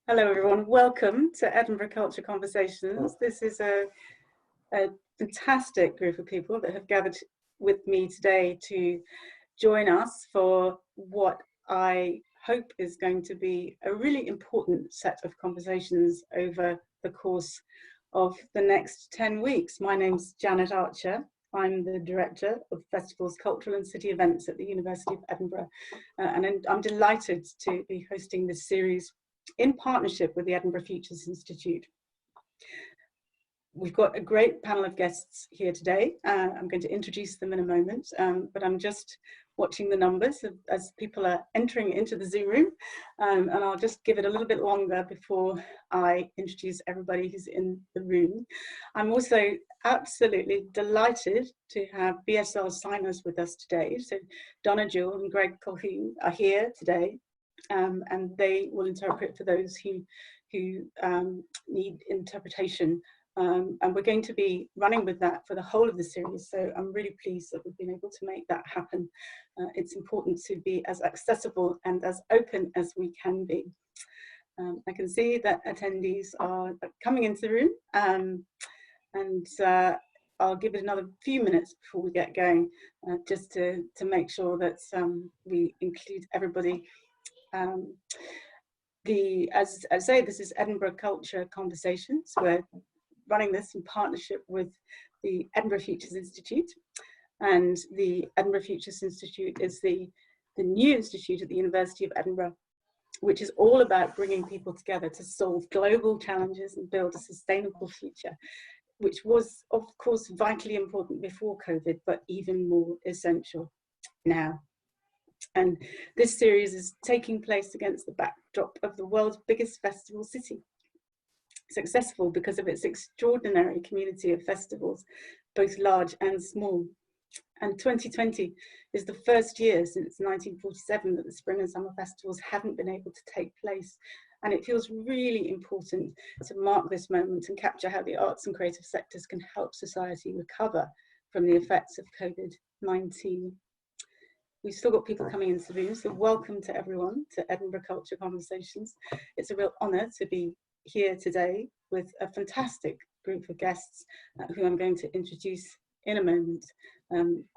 Hello everyone, welcome to Edinburgh Culture Conversations. This is a fantastic group of people that have gathered with me today to join us for what I hope is going to be a really important set of conversations over the course of the next 10 weeks. My name's Janet Archer. I'm the Director of Festivals, Cultural and City Events at the University of Edinburgh, and I'm delighted to be hosting this series in partnership with the Edinburgh Futures Institute. We've got a great panel of guests here today. I'm going to introduce them in a moment, but I'm just watching the numbers as people are entering into the Zoom room, and I'll just give it a little bit longer before I introduce everybody who's in the room. I'm also absolutely delighted to have BSR signers with us today. So Donna Jewell and Greg Colquhoun are here today. And they will interpret for those who need interpretation. And we're going to be running with that for the whole of the series. So I'm really pleased that we've been able to make that happen. It's important to be as accessible and as open as we can be. I can see that attendees are coming into the room, and I'll give it another few minutes before we get going, just to make sure that we include everybody. As I say, this is Edinburgh Culture Conversations. We're running this in partnership with the Edinburgh Futures Institute, and the Edinburgh Futures Institute is the new institute at the University of Edinburgh, which is all about bringing people together to solve global challenges and build a sustainable future, which was, of course, vitally important before COVID, but even more essential now. And this series is taking place against the backdrop of the world's biggest festival city. Successful because of its extraordinary community of festivals, both large and small. And 2020 is the first year since 1947 that the Spring and Summer Festivals haven't been able to take place. And it feels really important to mark this moment and capture how the arts and creative sectors can help society recover from the effects of COVID-19. We've still got people coming into the room, so welcome to everyone to Edinburgh Culture Conversations. It's a real honour to be here today with a fantastic group of guests who I'm going to introduce in a moment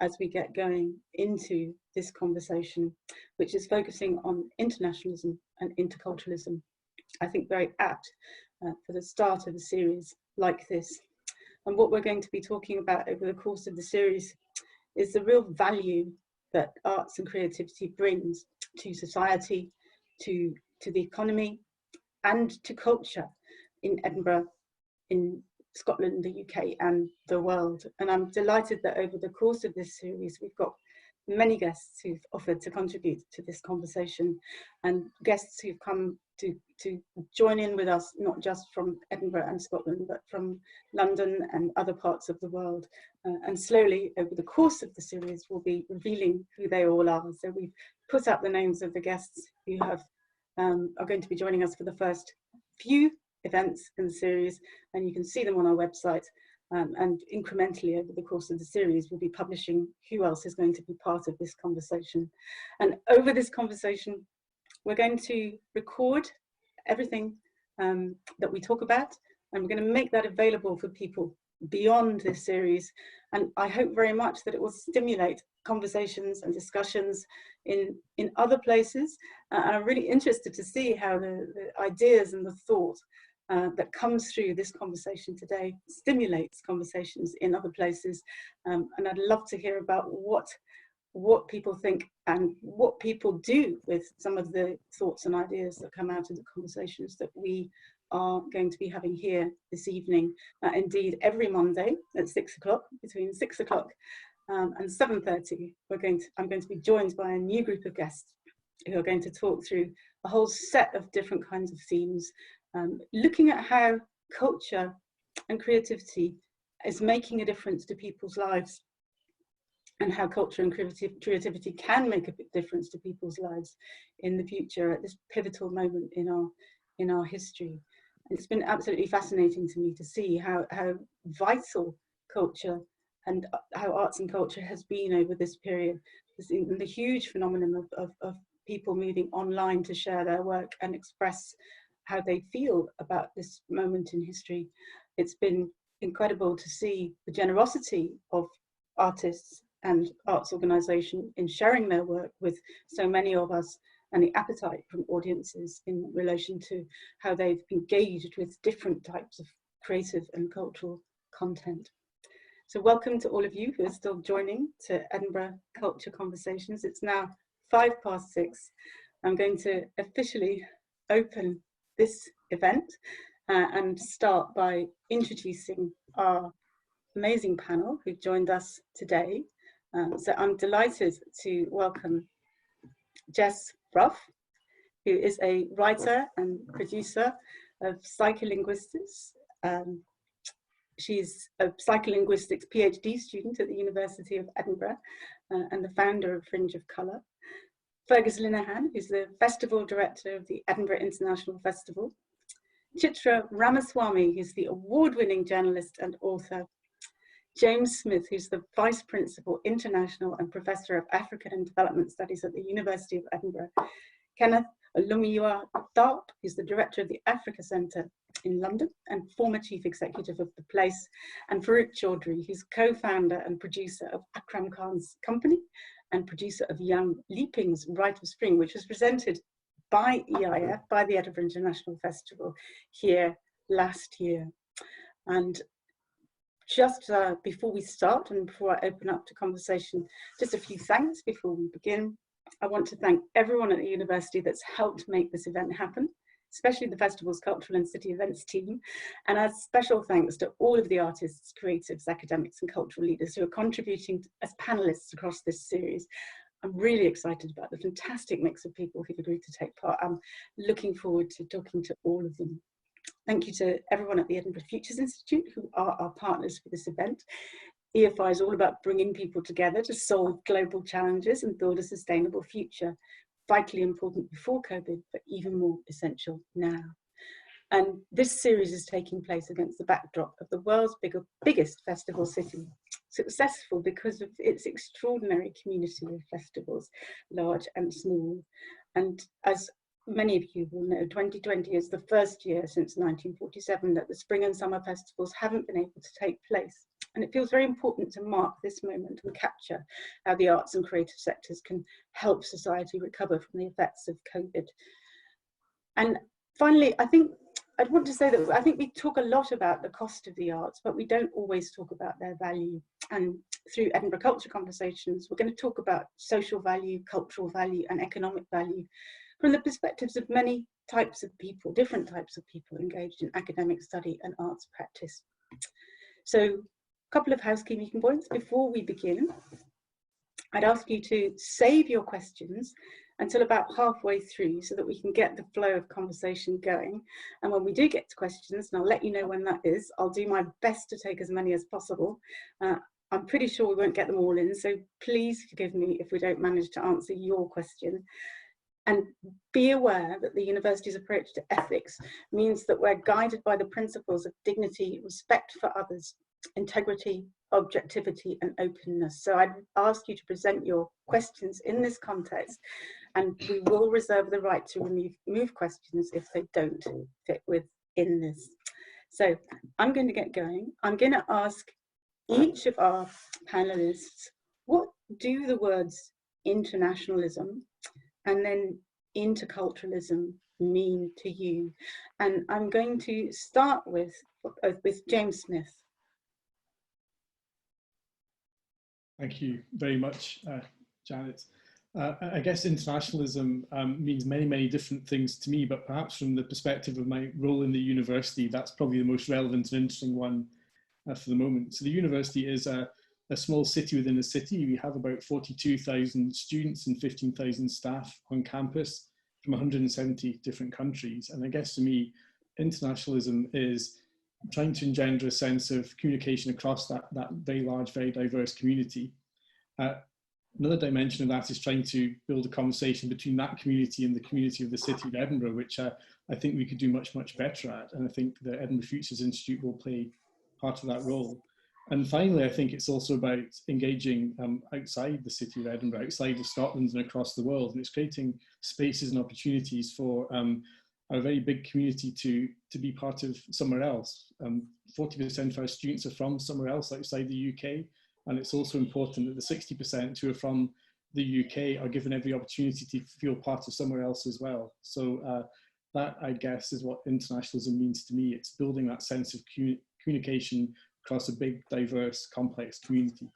as we get going into this conversation, which is focusing on internationalism and interculturalism. I think very apt for the start of a series like this. And what we're going to be talking about over the course of the series is the real value that arts and creativity brings to society, to the economy, and to culture in Edinburgh, in Scotland, the UK, and the world. And I'm delighted that over the course of this series, we've got many guests who've offered to contribute to this conversation, and guests who've come to join in with us, not just from Edinburgh and Scotland, but from London and other parts of the world. And slowly, over the course of the series, we'll be revealing who they all are. So we've put up the names of the guests who are going to be joining us for the first few events in the series, and you can see them on our website. And incrementally over the course of the series, we'll be publishing who else is going to be part of this conversation. And over this conversation, we're going to record everything that we talk about, and we're going to make that available for people beyond this series. And I hope very much that it will stimulate conversations and discussions in other places. And I'm really interested to see how the ideas and the thought that comes through this conversation today stimulates conversations in other places. And I'd love to hear about what people think and what people do with some of the thoughts and ideas that come out of the conversations that we are going to be having here this evening. Indeed, every Monday at 6 o'clock, between 6 o'clock and 7:30, I'm going to be joined by a new group of guests who are going to talk through a whole set of different kinds of themes, looking at how culture and creativity is making a difference to people's lives, and how culture and creativity can make a big difference to people's lives in the future at this pivotal moment in our history. It's been absolutely fascinating to me to see how vital culture and how arts and culture has been over this period. The huge phenomenon of people moving online to share their work and express how they feel about this moment in history. It's been incredible to see the generosity of artists and arts organisation in sharing their work with so many of us, and the appetite from audiences in relation to how they've engaged with different types of creative and cultural content. So welcome to all of you who are still joining to Edinburgh Culture Conversations. It's now 6:05. I'm going to officially open this event and start by introducing our amazing panel who've joined us today. So I'm delighted to welcome Jess Brough, who is a writer and producer of psycholinguistics. She's a psycholinguistics PhD student at the University of Edinburgh and the founder of Fringe of Colour. Fergus Linehan, who's the festival director of the Edinburgh International Festival. Chitra Ramaswamy, who's the award-winning journalist and author. James Smith, who's the Vice Principal International and Professor of African and Development Studies at the University of Edinburgh. Kenneth Olumiyiwa Tharp, who's the Director of the Africa Centre in London and former Chief Executive of The Place. And Farouk Chaudhry, who's co-founder and producer of Akram Khan's company and producer of Young Leaping's Rite of Spring, which was presented by EIF, by the Edinburgh International Festival here last year. And just before we start and before I open up to conversation, just a few thanks before we begin. I want to thank everyone at the university that's helped make this event happen, especially the festival's cultural and city events team. And a special thanks to all of the artists, creatives, academics and cultural leaders who are contributing as panelists across this series. I'm really excited about the fantastic mix of people who've agreed to take part. I'm looking forward to talking to all of them. Thank you to everyone at the Edinburgh Futures Institute, who are our partners for this event. EFI is all about bringing people together to solve global challenges and build a sustainable future. Vitally important before COVID, but even more essential now. And this series is taking place against the backdrop of the world's biggest festival city, successful because of its extraordinary community of festivals, large and small. And as many of you will know, 2020 is the first year since 1947 that the spring and summer festivals haven't been able to take place. And it feels very important to mark this moment and capture how the arts and creative sectors can help society recover from the effects of COVID. And finally, I'd want to say that I think we talk a lot about the cost of the arts, but we don't always talk about their value. And through Edinburgh Culture Conversations, we're going to talk about social value, cultural value, and economic value from the perspectives of many types of people, different types of people engaged in academic study and arts practice. So a couple of housekeeping points before we begin. I'd ask you to save your questions until about halfway through so that we can get the flow of conversation going. And when we do get to questions, and I'll let you know when that is, I'll do my best to take as many as possible. I'm pretty sure we won't get them all in, so please forgive me if we don't manage to answer your question. And be aware that the university's approach to ethics means that we're guided by the principles of dignity, respect for others, integrity, objectivity, and openness. So I'd ask you to present your questions in this context, and we will reserve the right to remove questions if they don't fit within this. So I'm going to get going. I'm going to ask each of our panelists, what do the words internationalism and then interculturalism mean to you? And I'm going to start with James Smith. Thank you very much, Janet. I guess internationalism means many, many different things to me, but perhaps from the perspective of my role in the university, that's probably the most relevant and interesting one for the moment. So the university is a small city within a city. We have about 42,000 students and 15,000 staff on campus from 170 different countries. And I guess to me, internationalism is trying to engender a sense of communication across that very large, very diverse community. Another dimension of that is trying to build a conversation between that community and the community of the city of Edinburgh, which I think we could do much, much better at. And I think the Edinburgh Futures Institute will play part of that role. And finally, I think it's also about engaging outside the city of Edinburgh, outside of Scotland and across the world. And it's creating spaces and opportunities for are a very big community to be part of somewhere else. 40% of our students are from somewhere else outside the UK, and it's also important that the 60% who are from the UK are given every opportunity to feel part of somewhere else as well. So that, I guess, is what internationalism means to me. It's building that sense of communication across a big, diverse, complex community.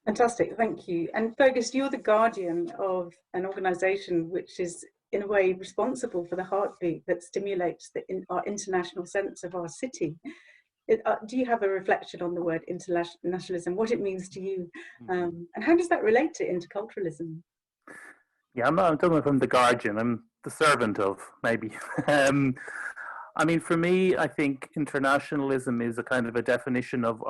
Fantastic, thank you. And Fergus, you're the guardian of an organisation which is in a way responsible for the heartbeat that stimulates our international sense of our city. Do you have a reflection on the word internationalism, what it means to you, and how does that relate to interculturalism? Yeah, I don't know if I'm the guardian, I'm the servant of, maybe. I mean, for me, I think internationalism is a kind of a definition of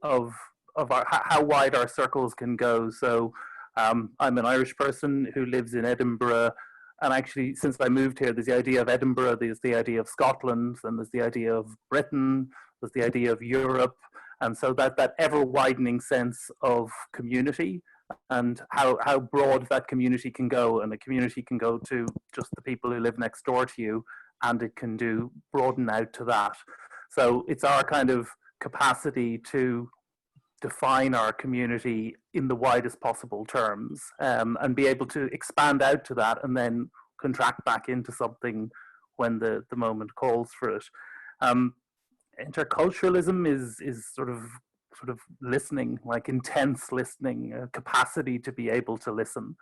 how wide our circles can go. So I'm an Irish person who lives in Edinburgh, and actually, since I moved here, there's the idea of Edinburgh, there's the idea of Scotland, and there's the idea of Britain, there's the idea of Europe, and so that ever-widening sense of community and how broad that community can go, and a community can go to just the people who live next door to you, and it can broaden out to that. So it's our kind of capacity to define our community in the widest possible terms, and be able to expand out to that and then contract back into something when the moment calls for it. Interculturalism is sort of listening, like intense listening, a capacity to be able to listen.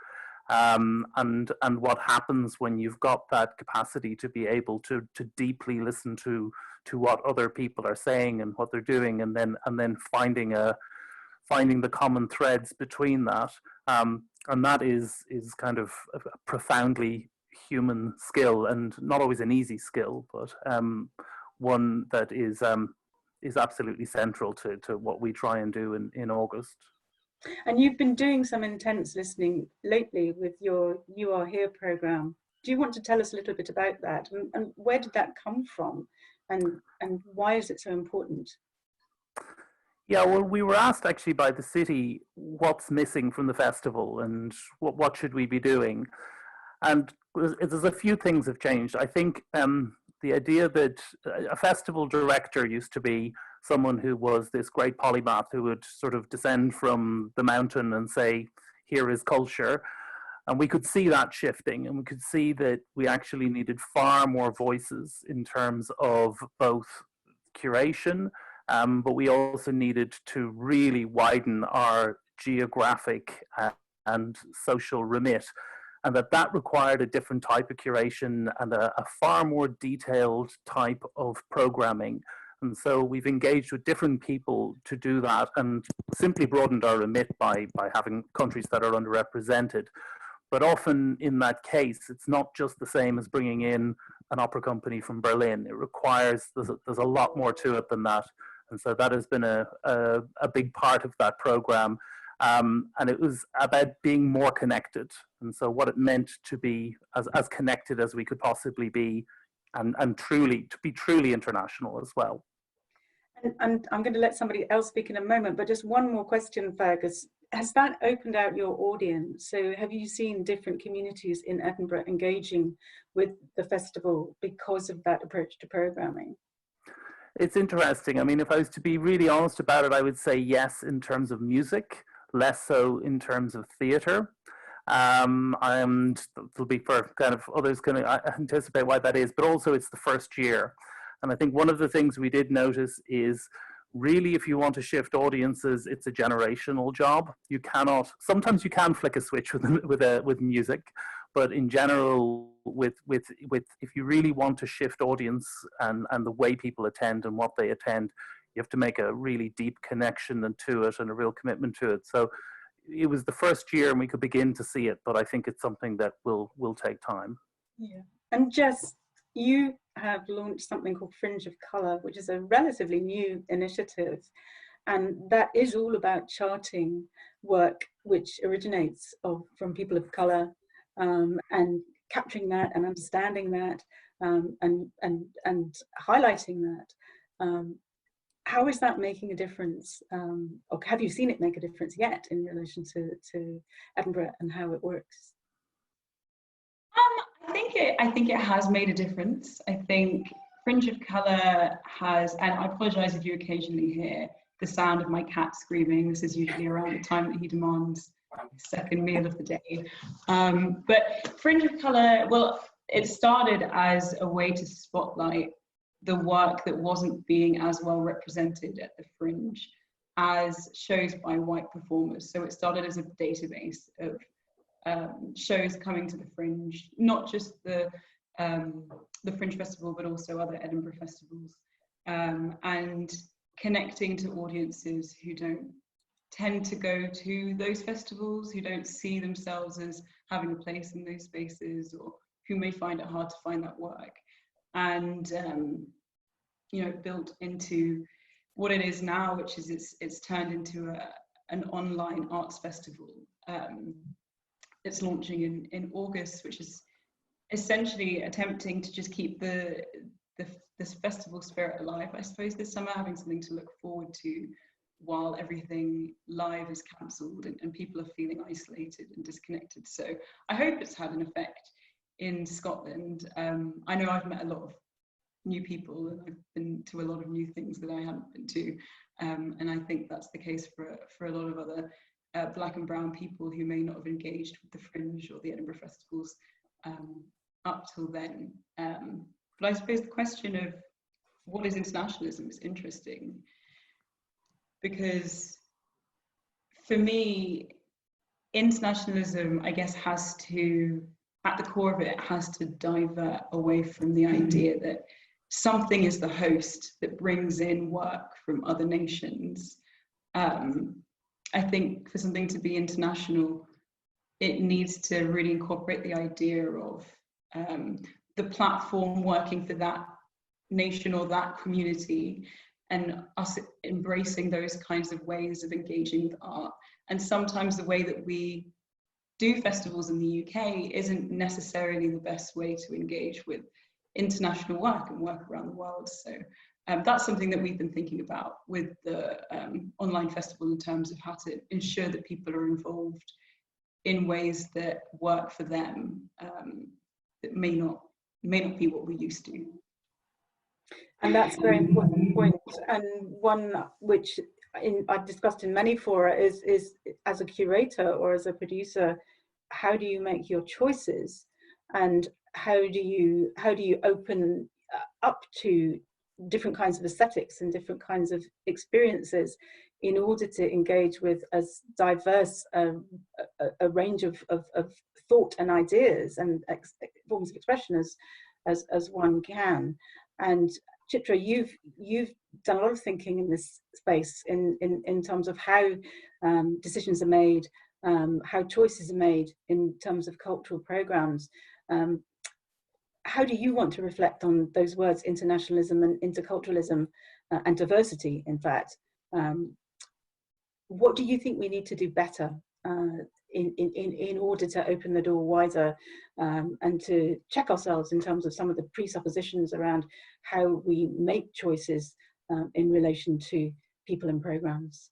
And what happens when you've got that capacity to be able to deeply listen to what other people are saying and what they're doing, and then finding the common threads between that, and that is kind of a profoundly human skill, and not always an easy skill, but one that is absolutely central to what we try and do in August. And you've been doing some intense listening lately with your You Are Here programme. Do you want to tell us a little bit about that, and where did that come from, and why is it so important? Yeah, well, we were asked actually by the city what's missing from the festival and what should we be doing. And there's a few things have changed. I think the idea that a festival director used to be someone who was this great polymath who would sort of descend from the mountain and say, here is culture. And we could see that shifting, and we could see that we actually needed far more voices in terms of both curation, but we also needed to really widen our geographic and social remit, and that required a different type of curation and a far more detailed type of programming. And so we've engaged with different people to do that, and simply broadened our remit by having countries that are underrepresented. But often in that case, it's not just the same as bringing in an opera company from Berlin. It requires, there's a lot more to it than that. And so that has been a big part of that program. And it was about being more connected. And so what it meant to be as connected as we could possibly be, and to be truly international as well. And I'm going to let somebody else speak in a moment, but just one more question, Fergus. Has that opened out your audience? So have you seen different communities in Edinburgh engaging with the festival because of that approach to programming? It's interesting. I mean, if I was to be really honest about it, I would say yes in terms of music, less so in terms of theatre. And there'll be for kind of others can anticipate why that is, but also it's the first year. And I think one of the things we did notice is really, if you want to shift audiences, it's a generational job. You cannot, sometimes you can flick a switch with music, but in general, if you really want to shift audience and the way people attend and what they attend, you have to make a really deep connection to it and a real commitment to it. So it was the first year and we could begin to see it, but I think it's something that will take time. Yeah. And Jess, you have launched something called Fringe of Colour, which is a relatively new initiative. And that is all about charting work which originates from people of colour, and capturing that and understanding that, and highlighting that. How is that making a difference? Or have you seen it make a difference yet in relation to Edinburgh and how it works? I think it has made a difference. I think Fringe of Colour has, and I apologise if you occasionally hear the sound of my cat screaming. This is usually around the time that he demands his second meal of the day. But Fringe of Colour, well, it started as a way to spotlight the work that wasn't being as well represented at the Fringe as shows by white performers. So it started as a database of shows coming to the Fringe, not just the Fringe Festival, but also other Edinburgh festivals, and connecting to audiences who don't tend to go to those festivals, who don't see themselves as having a place in those spaces, or who may find it hard to find that work. And you know, built into what it is now, which is it's turned into an online arts festival. It's launching in August, which is essentially attempting to just keep this festival spirit alive, I suppose, this summer, having something to look forward to while everything live is cancelled and people are feeling isolated and disconnected. So I hope it's had an effect in Scotland. I know I've met a lot of new people, and I've been to a lot of new things that I hadn't been to, and I think that's the case for a lot of other Black and brown people who may not have engaged with the Fringe or the Edinburgh festivals up till then. But I suppose the question of what is internationalism is interesting, because for me, internationalism, I guess, has to, at the core of it, has to divert away from the idea that something is the host that brings in work from other nations. I think for something to be international, it needs to really incorporate the idea of the platform working for that nation or that community, and us embracing those kinds of ways of engaging with art. And sometimes the way that we do festivals in the UK isn't necessarily the best way to engage with international work and work around the world. So that's something that we've been thinking about with the online festival, in terms of how to ensure that people are involved in ways that work for them, that may not be what we're used to. And that's a very important point, and one which I've discussed in many fora is as a curator or as a producer, how do you make your choices, and how do you open up to different kinds of aesthetics and different kinds of experiences in order to engage with as diverse a range of thought and ideas and forms of expression as one can. And Chitra, you've done a lot of thinking in this space in terms of how decisions are made, how choices are made in terms of cultural programs. How do you want to reflect on those words, internationalism and interculturalism and diversity, in fact? What do you think we need to do better in order to open the door wider, and to check ourselves in terms of some of the presuppositions around how we make choices in relation to people and programs?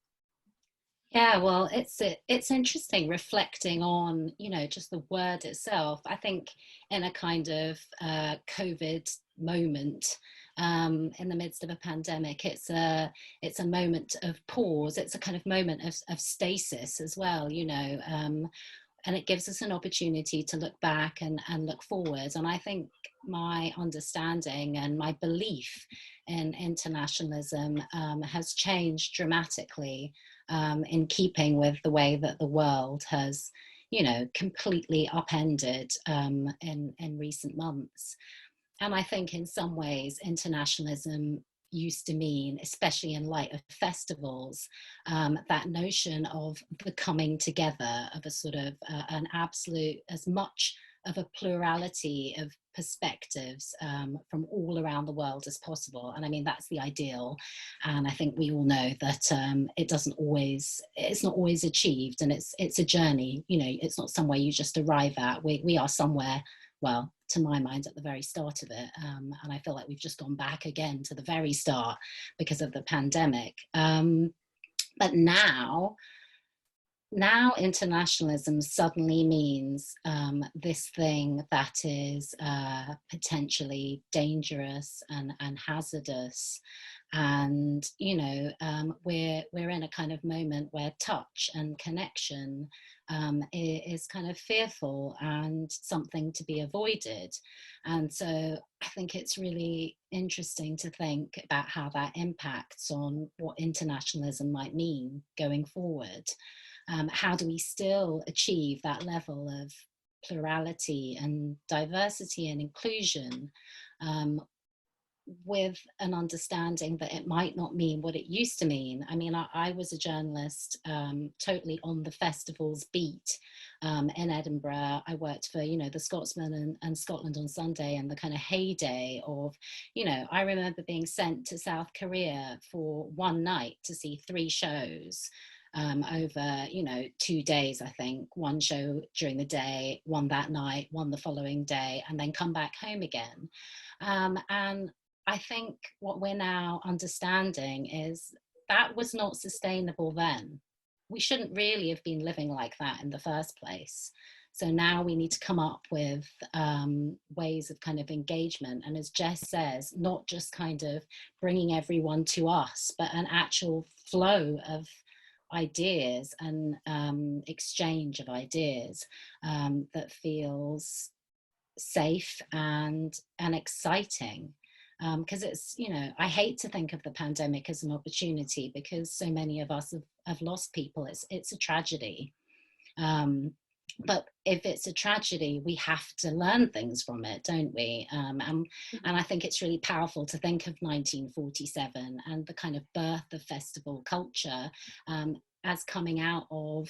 Yeah, well, it's interesting reflecting on, you know, just the word itself. I think in a kind of COVID moment, in the midst of a pandemic, it's a moment of pause. It's a kind of moment of stasis as well, you know, and it gives us an opportunity to look back and look forward. And I think my understanding and my belief in internationalism has changed dramatically, in keeping with the way that the world has, you know, completely upended in recent months. And I think in some ways internationalism used to mean, especially in light of festivals, that notion of the coming together of a sort of an absolute, as much of a plurality of perspectives from all around the world as possible. And I mean, that's the ideal. And I think we all know that it's not always achieved, and it's a journey. You know, it's not somewhere you just arrive at. We are somewhere, well, to my mind, at the very start of it. And I feel like we've just gone back again to the very start because of the pandemic. But now now internationalism suddenly means this thing that is potentially dangerous and hazardous. And, you know, we're in a kind of moment where touch and connection is kind of fearful and something to be avoided. And so I think it's really interesting to think about how that impacts on what internationalism might mean going forward. How do we still achieve that level of plurality and diversity and inclusion with an understanding that it might not mean what it used to mean? I mean, I was a journalist totally on the festival's beat in Edinburgh. I worked for, you know, the Scotsman and Scotland on Sunday, and the kind of heyday of, you know, I remember being sent to South Korea for one night to see 3 shows. Over, you know, 2 days, I think, one show during the day, one that night, one the following day, and then come back home again. And I think what we're now understanding is that was not sustainable then. We shouldn't really have been living like that in the first place. So now we need to come up with ways of kind of engagement. And as Jess says, not just kind of bringing everyone to us, but an actual flow of ideas and exchange of ideas that feels safe and exciting. Because it's, you know, I hate to think of the pandemic as an opportunity, because so many of us have lost people. It's a tragedy. But if it's a tragedy, we have to learn things from it, don't we? And I think it's really powerful to think of 1947 and the kind of birth of festival culture as coming out of,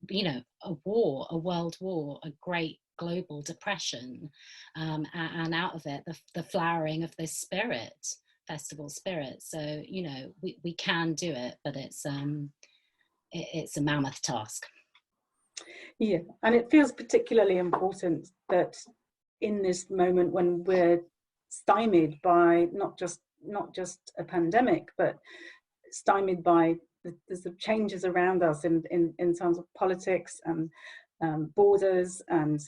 you know, a war, a world war, a great global depression, and out of it, the flowering of this spirit, festival spirit. So, you know, we can do it, but it's a mammoth task. Yeah, and it feels particularly important that in this moment when we're stymied by not just a pandemic, but stymied by the changes around us in terms of politics and borders and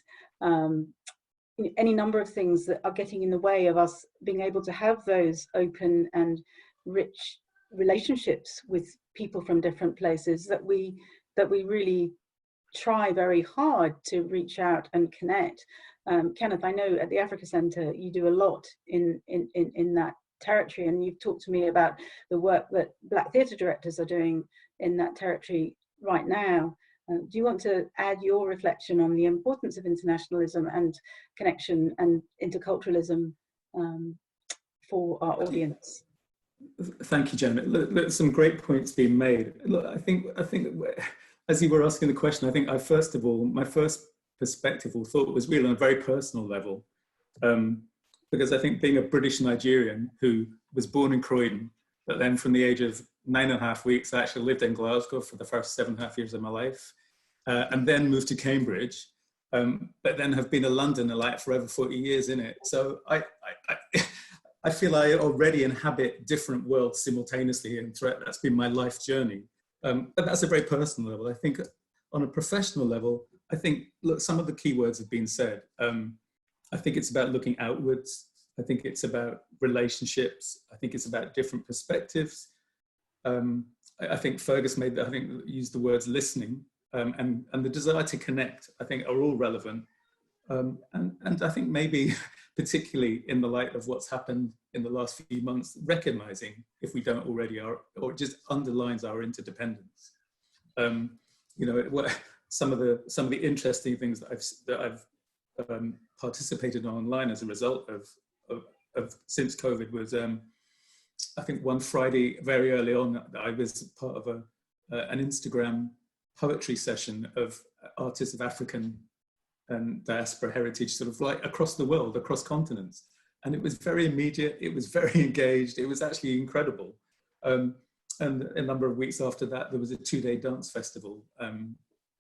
any number of things that are getting in the way of us being able to have those open and rich relationships with people from different places, that we really try very hard to reach out and connect. Kenneth, I know at the Africa Centre you do a lot in that territory, and you've talked to me about the work that Black theatre directors are doing in that territory right now. Do you want to add your reflection on the importance of internationalism and connection and interculturalism for our audience? Thank you, Jen. Look, some great points being made. Look, I think as you were asking the question, I think first of all, my first perspective or thought was really on a very personal level, because I think being a British Nigerian who was born in Croydon, but then from the age of 9.5 weeks, I actually lived in Glasgow for the first 7.5 years of my life, and then moved to Cambridge, but then have been a Londonite for over 40 years in it. So I feel I already inhabit different worlds simultaneously, and that's been my life journey. But that's a very personal level. I think on a professional level, I think, look, some of the key words have been said. I think it's about looking outwards. I think it's about relationships. I think it's about different perspectives. I think Fergus used the words listening and the desire to connect, I think are all relevant. And I think maybe particularly in the light of what's happened in the last few months, recognizing, if we don't already are, or it just underlines our interdependence. You know, some of the interesting things that I've participated in online as a result of since COVID was, I think one Friday very early on, I was part of an Instagram poetry session of artists of African and diaspora heritage, sort of like across the world, across continents. And it was very immediate, it was very engaged, it was actually incredible. And a number of weeks after that, there was a 2-day dance festival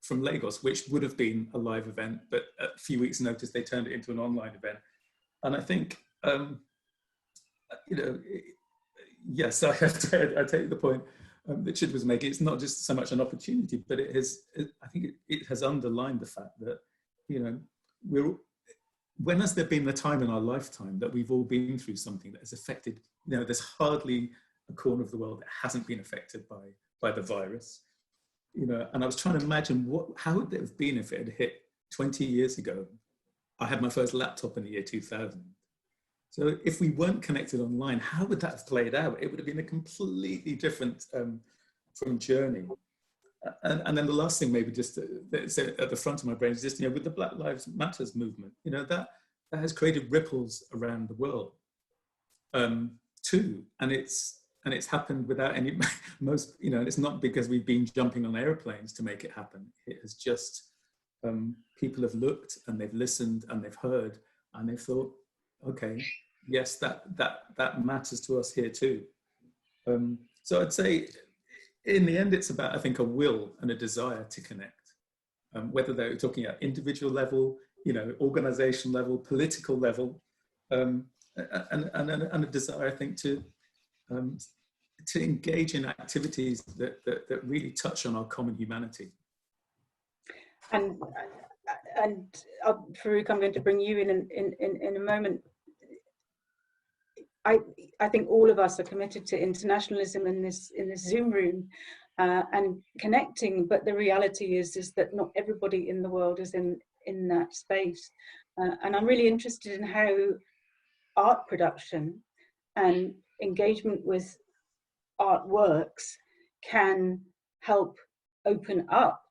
from Lagos, which would have been a live event, but a few weeks' notice, they turned it into an online event. And I think, you know, yes, I take the point. Richard was making, it's not just so much an opportunity, but I think it has underlined the fact that, you know, when has there been a time in our lifetime that we've all been through something that has affected, you know, there's hardly a corner of the world that hasn't been affected by the virus, you know, and I was trying to imagine how would it have been if it had hit 20 years ago. I had my first laptop in the year 2000. So if we weren't connected online, how would that have played out? It would have been a completely different journey. And then the last thing, maybe just at the front of my brain, is just, you know, with the Black Lives Matters movement, you know, that has created ripples around the world too. And it's happened without any, you know, it's not because we've been jumping on airplanes to make it happen. It has just, people have looked and they've listened and they've heard and they've thought, okay, yes, that matters to us here too. So I'd say, in the end, it's about, I think, a will and a desire to connect, whether they're talking at individual level, you know, organization level, political level, and a desire, I think, to engage in activities that really touch on our common humanity. And Farouk, I'm going to bring you in a moment. I think all of us are committed to internationalism in this Zoom room and connecting, but the reality is that not everybody in the world is in that space. And I'm really interested in how art production and engagement with artworks can help open up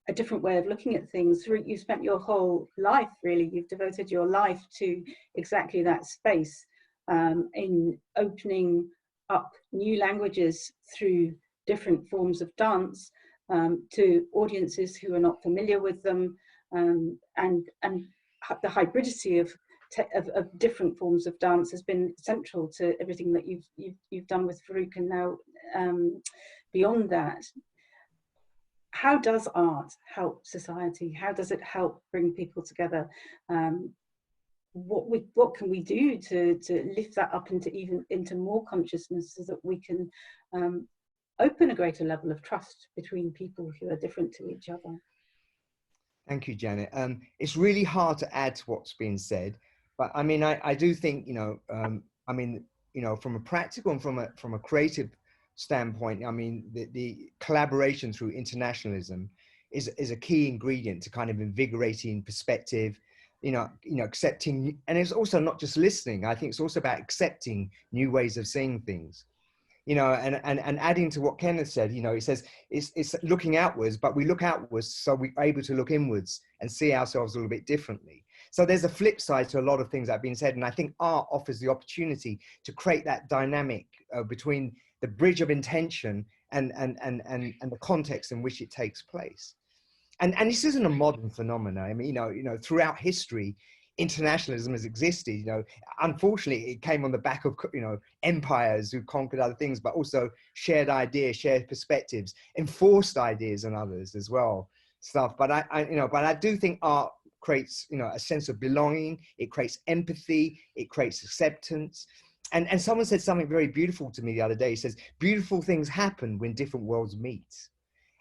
a different way of looking at things. You spent your whole life, really, you've devoted your life to exactly that space. In opening up new languages through different forms of dance to audiences who are not familiar with them, and the hybridity of different forms of dance has been central to everything that you've done with Farouk, and now beyond that. How does art help society? How does it help bring people together? What can we do to lift that up into more consciousness so that we can open a greater level of trust between people who are different to each other? Thank you, Janet. It's really hard to add to what's been said, but I mean, I do think, you know, I mean, you know, from a practical and from a creative standpoint, I mean, the collaboration through internationalism is a key ingredient to kind of invigorating perspective, you know, accepting, and it's also not just listening. I think it's also about accepting new ways of seeing things, you know, and adding to what Kenneth said, you know, he says it's looking outwards, but we look outwards so we're able to look inwards and see ourselves a little bit differently. So there's a flip side to a lot of things that have been said, and I think art offers the opportunity to create that dynamic between the bridge of intention and the context in which it takes place. And this isn't a modern phenomenon. I mean, you know, throughout history, internationalism has existed. You know, unfortunately, it came on the back of, you know, empires who conquered other things, but also shared ideas, shared perspectives, enforced ideas on others as well, stuff. But I do think art creates, you know, a sense of belonging. It creates empathy. It creates acceptance. And someone said something very beautiful to me the other day. He says, beautiful things happen when different worlds meet.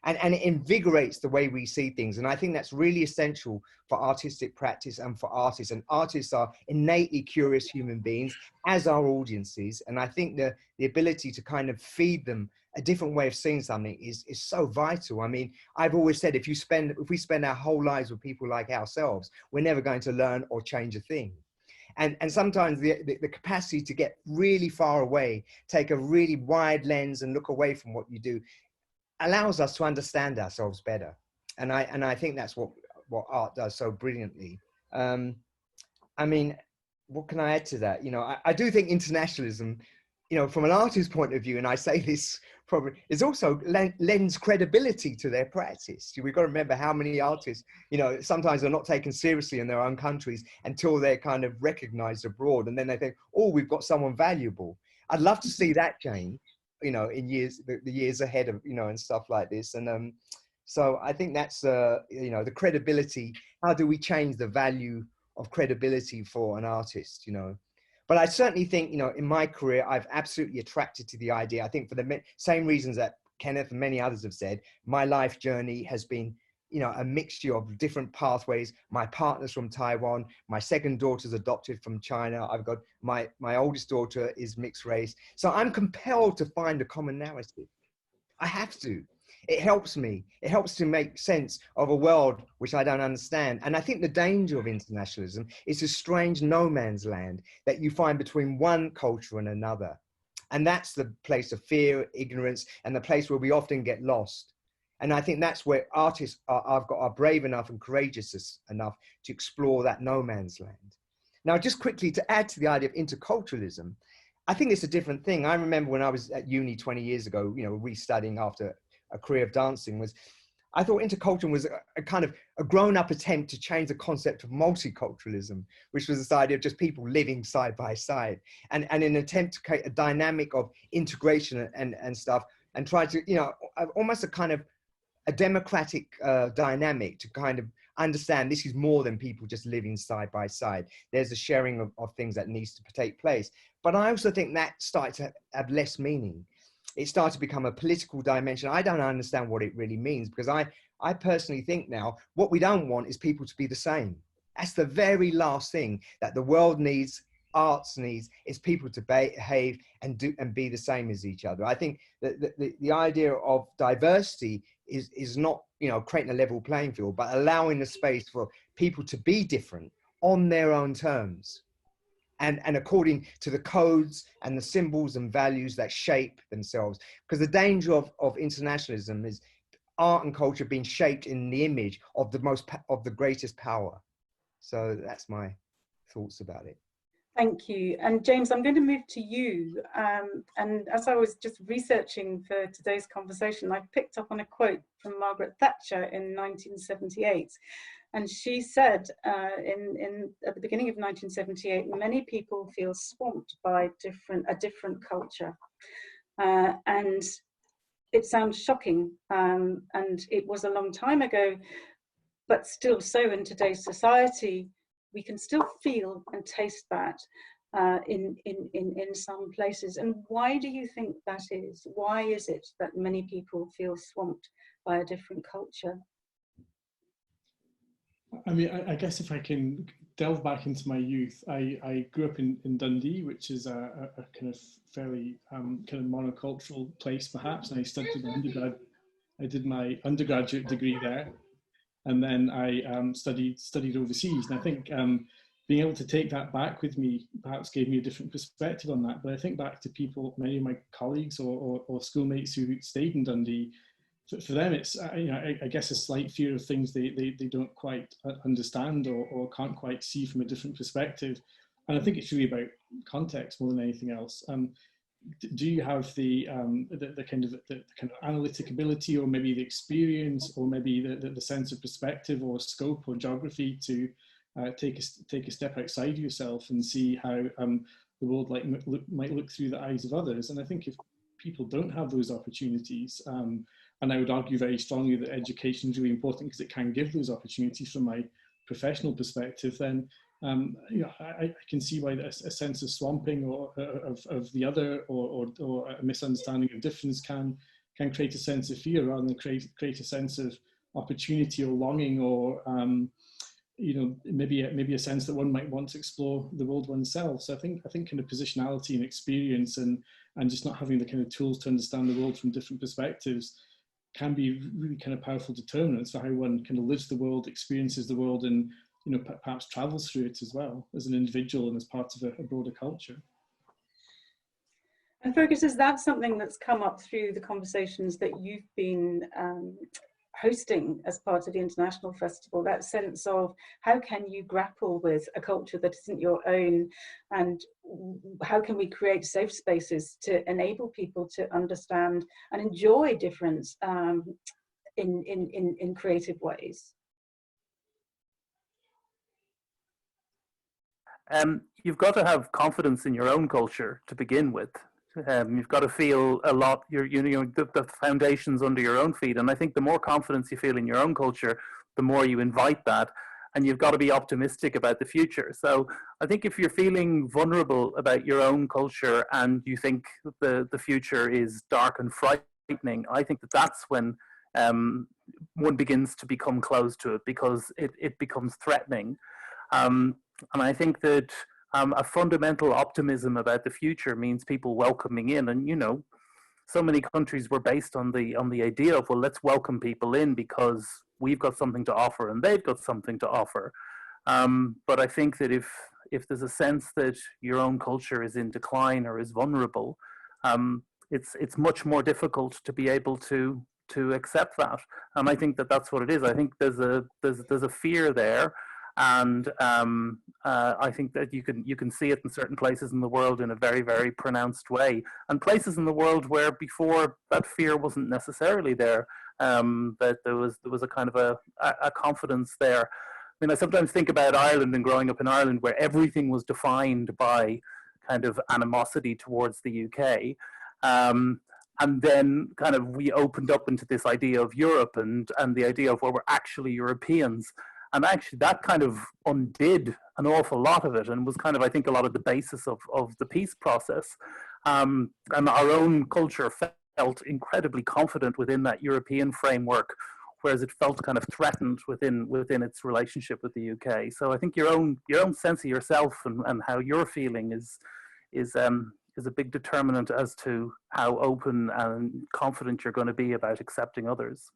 And it invigorates the way we see things. And I think that's really essential for artistic practice and for artists. And artists are innately curious human beings, as are audiences. And I think the ability to kind of feed them a different way of seeing something is so vital. I mean, I've always said, if we spend our whole lives with people like ourselves, we're never going to learn or change a thing. And sometimes the capacity to get really far away, take a really wide lens and look away from what you do, allows us to understand ourselves better. And I think that's what art does so brilliantly. I mean, what can I add to that? You know, I do think internationalism, you know, from an artist's point of view, and I say this probably, is also lends credibility to their practice. We've got to remember how many artists, you know, sometimes are not taken seriously in their own countries until they're kind of recognized abroad. And then they think, oh, we've got someone valuable. I'd love to see that change, you know, in the years ahead of, you know, and stuff like this. And so I think that's, you know, the credibility. How do we change the value of credibility for an artist, you know? But I certainly think, you know, in my career, I've absolutely attracted to the idea, I think for the same reasons that Kenneth and many others have said, my life journey has been, you know, a mixture of different pathways. My partner's from Taiwan. My second daughter's adopted from China. I've got my oldest daughter is mixed race. So I'm compelled to find a common narrative. I have to. It helps me. It helps to make sense of a world which I don't understand. And I think the danger of internationalism is a strange no man's land that you find between one culture and another. And that's the place of fear, ignorance, and the place where we often get lost. And I think that's where artists are brave enough and courageous enough to explore that no man's land. Now, just quickly to add to the idea of interculturalism, I think it's a different thing. I remember when I was at uni 20 years ago, you know, restudying after a career of dancing, I thought interculturalism was a kind of a grown-up attempt to change the concept of multiculturalism, which was this idea of just people living side by side, and in an attempt to create a dynamic of integration and stuff, and try to, you know, almost a kind of a democratic dynamic to kind of understand this is more than people just living side by side. There's a sharing of things that needs to take place. But I also think that started to have less meaning. It started to become a political dimension. I don't understand what it really means, because I personally think now what we don't want is people to be the same. That's the very last thing that the world needs, arts needs, is people to behave and be the same as each other. I think that the idea of diversity is not, you know, creating a level playing field, but allowing the space for people to be different on their own terms. And according to the codes and the symbols and values that shape themselves. Because the danger of internationalism is art and culture being shaped in the image of the greatest power. So that's my thoughts about it. Thank you. And James, I'm going to move to you. And as I was just researching for today's conversation, I picked up on a quote from Margaret Thatcher in 1978. And she said at the beginning of 1978, many people feel swamped by a different culture. And it sounds shocking. And it was a long time ago, but still so in today's society, we can still feel and taste that in some places. And why do you think that is? Why is it that many people feel swamped by a different culture? I mean, I guess if I can delve back into my youth, I grew up in Dundee, which is a kind of fairly kind of monocultural place, perhaps. And I studied undergrad. I did my undergraduate degree there, and then I studied overseas. And I think being able to take that back with me perhaps gave me a different perspective on that. But I think back to people, many of my colleagues or schoolmates who stayed in Dundee. For them, it's you know, I guess a slight fear of things they don't quite understand or can't quite see from a different perspective, and I think it's really about context more than anything else. Do you have the kind of analytic ability, or maybe the experience, or maybe the sense of perspective or scope or geography to take a step outside yourself and see how the world might look through the eyes of others? And I think if people don't have those opportunities, and I would argue very strongly that education is really important because it can give those opportunities from my professional perspective, then you know, I can see why a sense of swamping or of the other or a misunderstanding of difference can create a sense of fear rather than create a sense of opportunity or longing, or you know, maybe a sense that one might want to explore the world oneself. So I think kind of positionality and experience and just not having the kind of tools to understand the world from different perspectives can be really kind of powerful determinants for how one kind of lives the world, experiences the world, and, you know, perhaps travels through it as well as an individual and as part of a broader culture. And Fergus, is that something that's come up through the conversations that you've been hosting as part of the International Festival, that sense of how can you grapple with a culture that isn't your own, and how can we create safe spaces to enable people to understand and enjoy difference in creative ways? You've got to have confidence in your own culture to begin with. You've got to feel a lot, the foundations under your own feet. And I think the more confidence you feel in your own culture, the more you invite that. And you've got to be optimistic about the future. So I think if you're feeling vulnerable about your own culture and you think the future is dark and frightening, frightening, I think that that's when one begins to become closed to it, because it becomes threatening. And I think that a fundamental optimism about the future means people welcoming in. And, you know, so many countries were based on the idea of, well, let's welcome people in because we've got something to offer and they've got something to offer. But I think that if there's a sense that your own culture is in decline or is vulnerable, it's much more difficult to be able to accept that. And I think that that's what it is. I think there's a fear there, and I think that you can see it in certain places in the world in a very, very pronounced way, and places in the world where before that fear wasn't necessarily there, that there was a kind of a confidence there. I mean, I sometimes think about Ireland and growing up in Ireland, where everything was defined by kind of animosity towards the UK. And then kind of we opened up into this idea of Europe and the idea of, well, we're actually Europeans. And actually that kind of undid an awful lot of it, and was kind of, I think, a lot of the basis of the peace process. And our own culture felt incredibly confident within that European framework, whereas it felt kind of threatened within its relationship with the UK. So I think your own sense of yourself and how you're feeling is a big determinant as to how open and confident you're going to be about accepting others.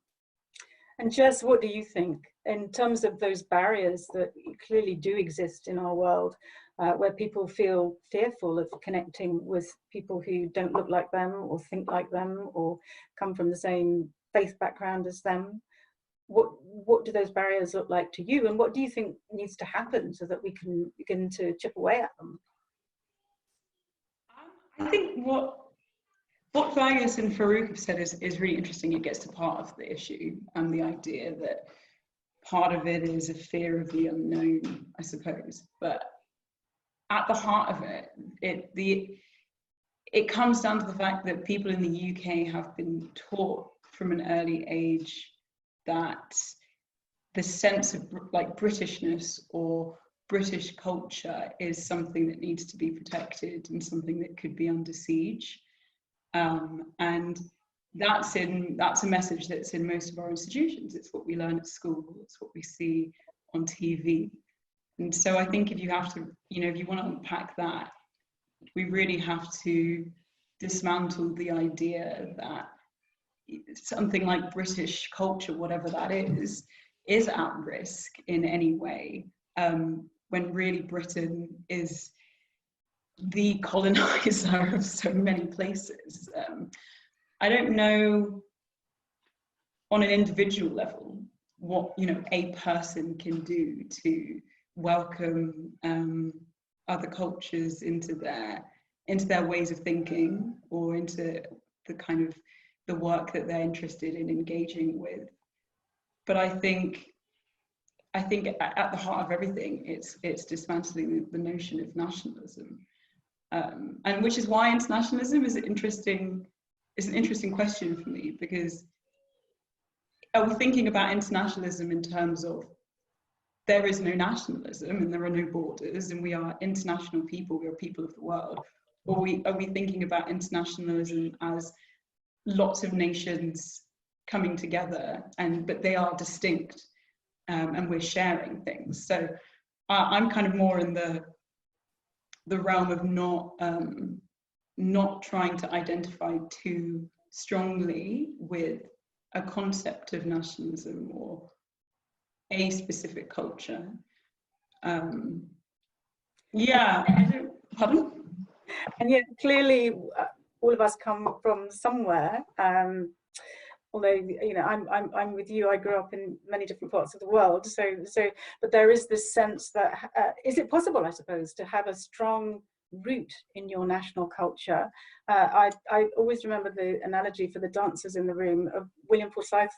And Jess, what do you think in terms of those barriers that clearly do exist in our world, where people feel fearful of connecting with people who don't look like them or think like them or come from the same faith background as them? What do those barriers look like to you, and what do you think needs to happen so that we can begin to chip away at them? I think what Fergus and Farouk have said is really interesting. It gets to part of the issue, and the idea that part of it is a fear of the unknown, I suppose. But at the heart of it comes down to the fact that people in the UK have been taught from an early age that the sense of like Britishness or British culture is something that needs to be protected and something that could be under siege. And that's a message that's in most of our institutions. It's what we learn at school, it's what we see on TV. And so I think if you have to, if you want to unpack that, we really have to dismantle the idea that something like British culture, whatever that is at risk in any way, when really Britain is the colonizer of so many places. I don't know on an individual level what a person can do to welcome other cultures into their ways of thinking, or into the kind of the work that they're interested in engaging with. But I think at the heart of everything, it's dismantling the notion of nationalism, and which is why internationalism is an interesting question for me, because are we thinking about internationalism in terms of there is no nationalism and there are no borders and we are international people, we are people of the world, or are we thinking about internationalism as lots of nations coming together, but they are distinct, and we're sharing things? So I'm kind of more in the realm of not trying to identify too strongly with a concept of nationalism or a specific culture. Pardon? And yet clearly all of us come from somewhere, although I'm with you, I grew up in many different parts of the world, but there is this sense that is it possible, I suppose, to have a strong root in your national culture? I always remember the analogy for the dancers in the room of William Forsyth,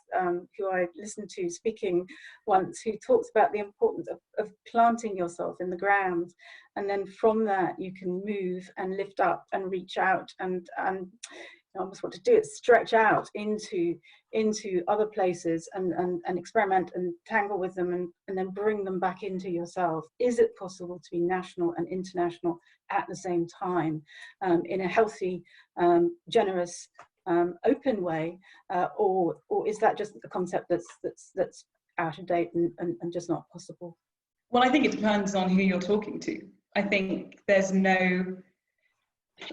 who I listened to speaking once, who talks about the importance of planting yourself in the ground, and then from that you can move and lift up and reach out and almost what to do is stretch out into other places and experiment and tangle with them and then bring them back into yourself. Is it possible to be national and international at the same time, in a healthy, generous open way, or is that just a concept that's out of date and just not possible? Well, I think it depends on who you're talking to. I think there's no,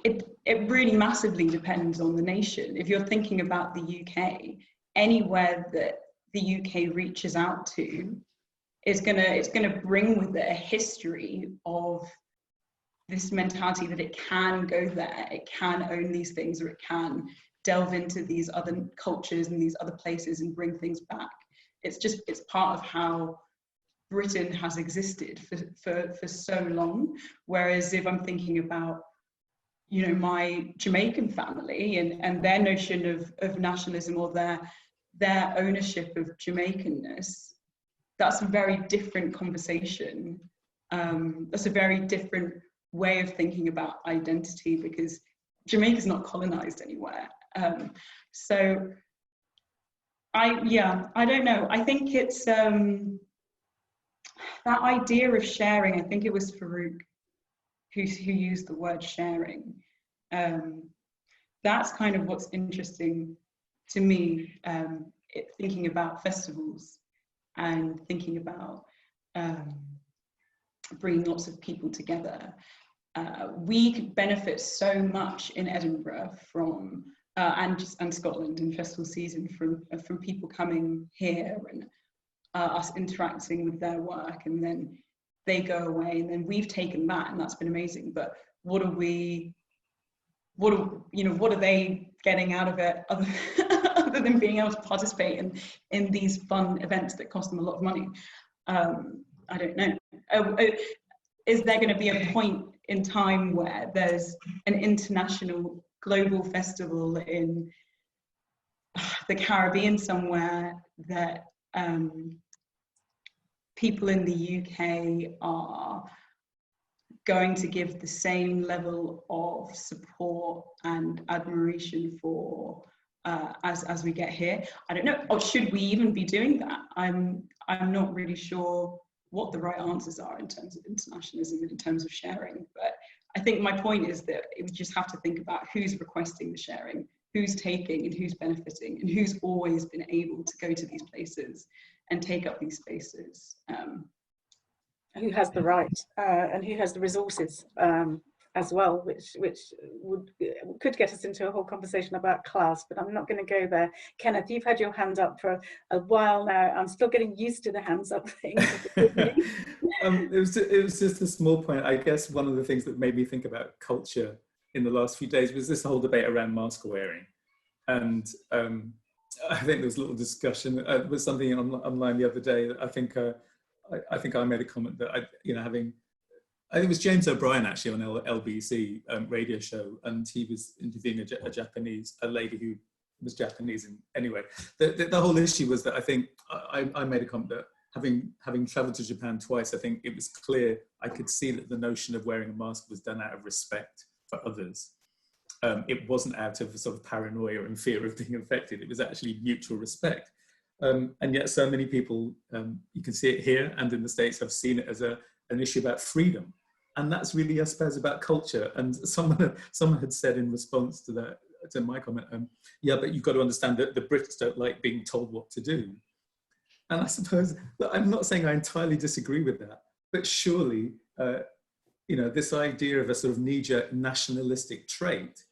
it really massively depends on the nation. If you're thinking about the UK, anywhere that the UK reaches out to, it's gonna bring with it a history of this mentality that it can go there, it can own these things, or it can delve into these other cultures and these other places and bring things back. It's part of how Britain has existed for so long. Whereas if I'm thinking about, you know, my Jamaican family and their notion of nationalism, or their ownership of Jamaicanness, that's a very different conversation. That's a very different way of thinking about identity, because Jamaica's not colonized anywhere. So I don't know. I think it's that idea of sharing. I think it was Farouk who used the word sharing. That's kind of what's interesting to me, thinking about festivals and thinking about bringing lots of people together. We could benefit so much in Edinburgh from and Scotland in festival season from people coming here and us interacting with their work, and then they go away, and then we've taken that, and that's been amazing. But what are they getting out of it other than being able to participate in these fun events that cost them a lot of money? I don't know. Is there going to be a point in time where there's an international global festival in the Caribbean somewhere that people in the UK are going to give the same level of support and admiration for as we get here? I don't know. Or should we even be doing that? I'm not really sure what the right answers are in terms of internationalism and in terms of sharing. But I think my point is that we just have to think about who's requesting the sharing, who's taking and who's benefiting, and who's always been able to go to these places and take up these spaces. Who has the right and who has the resources as well, which could get us into a whole conversation about class, but I'm not going to go there. Kenneth, you've had your hand up for a while now. I'm still getting used to the hands up thing. It was just a small point. I guess one of the things that made me think about culture in the last few days was this whole debate around mask wearing. And I think there was a little discussion. There was something online the other day that I think I made a comment that I think it was James O'Brien actually on LBC radio show, and he was interviewing a lady who was Japanese. And anyway, the whole issue was that I think I made a comment that having traveled to Japan twice, I think it was clear, I could see that the notion of wearing a mask was done out of respect for others. It wasn't out of a sort of paranoia and fear of being infected. It was actually mutual respect. And yet so many people, you can see it here and in the States, have seen it as an issue about freedom. And that's really, I suppose, about culture. And someone had said in response to that, to my comment, yeah, but you've got to understand that the Brits don't like being told what to do. And I suppose, look, I'm not saying I entirely disagree with that, but surely, this idea of a sort of knee-jerk nationalistic trait,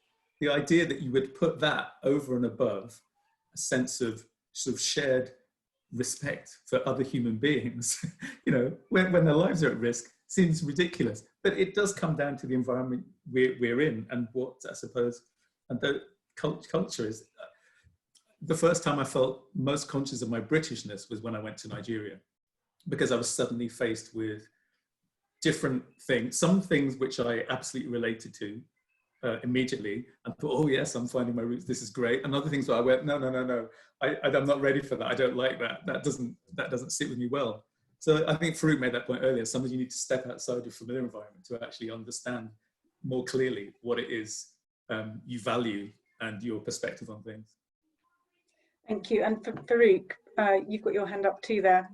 the idea that you would put that over and above a sense of sort of shared respect for other human beings, when their lives are at risk, seems ridiculous. But it does come down to the environment we're in, and what, I suppose, and the culture is. The first time I felt most conscious of my Britishness was when I went to Nigeria, because I was suddenly faced with different things, some things which I absolutely related to immediately, and thought, oh yes, I'm finding my roots, this is great. And other things where I went, no, I'm not ready for that. I don't like that. That doesn't sit with me well. So I think Farouk made that point earlier. Sometimes you need to step outside your familiar environment to actually understand more clearly what it is you value and your perspective on things. Thank you. And Farouk, you've got your hand up too there.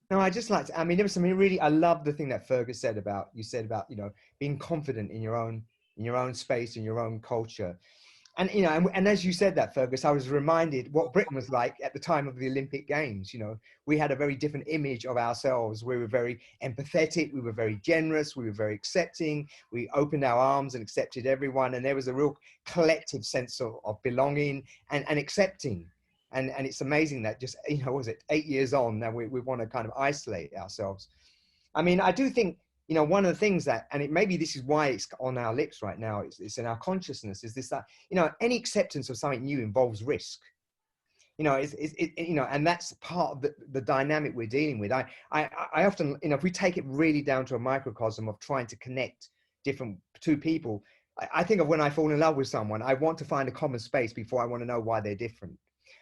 No, I just like to, there was something really, I love the thing that Fergus said about, being confident in your own space, in your own culture. And, you know, and as you said that, Fergus, I was reminded what Britain was like at the time of the Olympic Games. You know, we had a very different image of ourselves. We were very empathetic. We were very generous. We were very accepting. We opened our arms and accepted everyone. And there was a real collective sense of belonging and accepting. And it's amazing that just, you know, was it 8 years on now we want to kind of isolate ourselves. I mean, I do think, you know, one of the things that, and maybe this is why it's on our lips right now, it's in our consciousness, is this, that, you know, any acceptance of something new involves risk. You know, you know, and that's part of the dynamic we're dealing with. I often, you know, if we take it really down to a microcosm of trying to connect two people, I think of when I fall in love with someone, I want to find a common space before I want to know why they're different.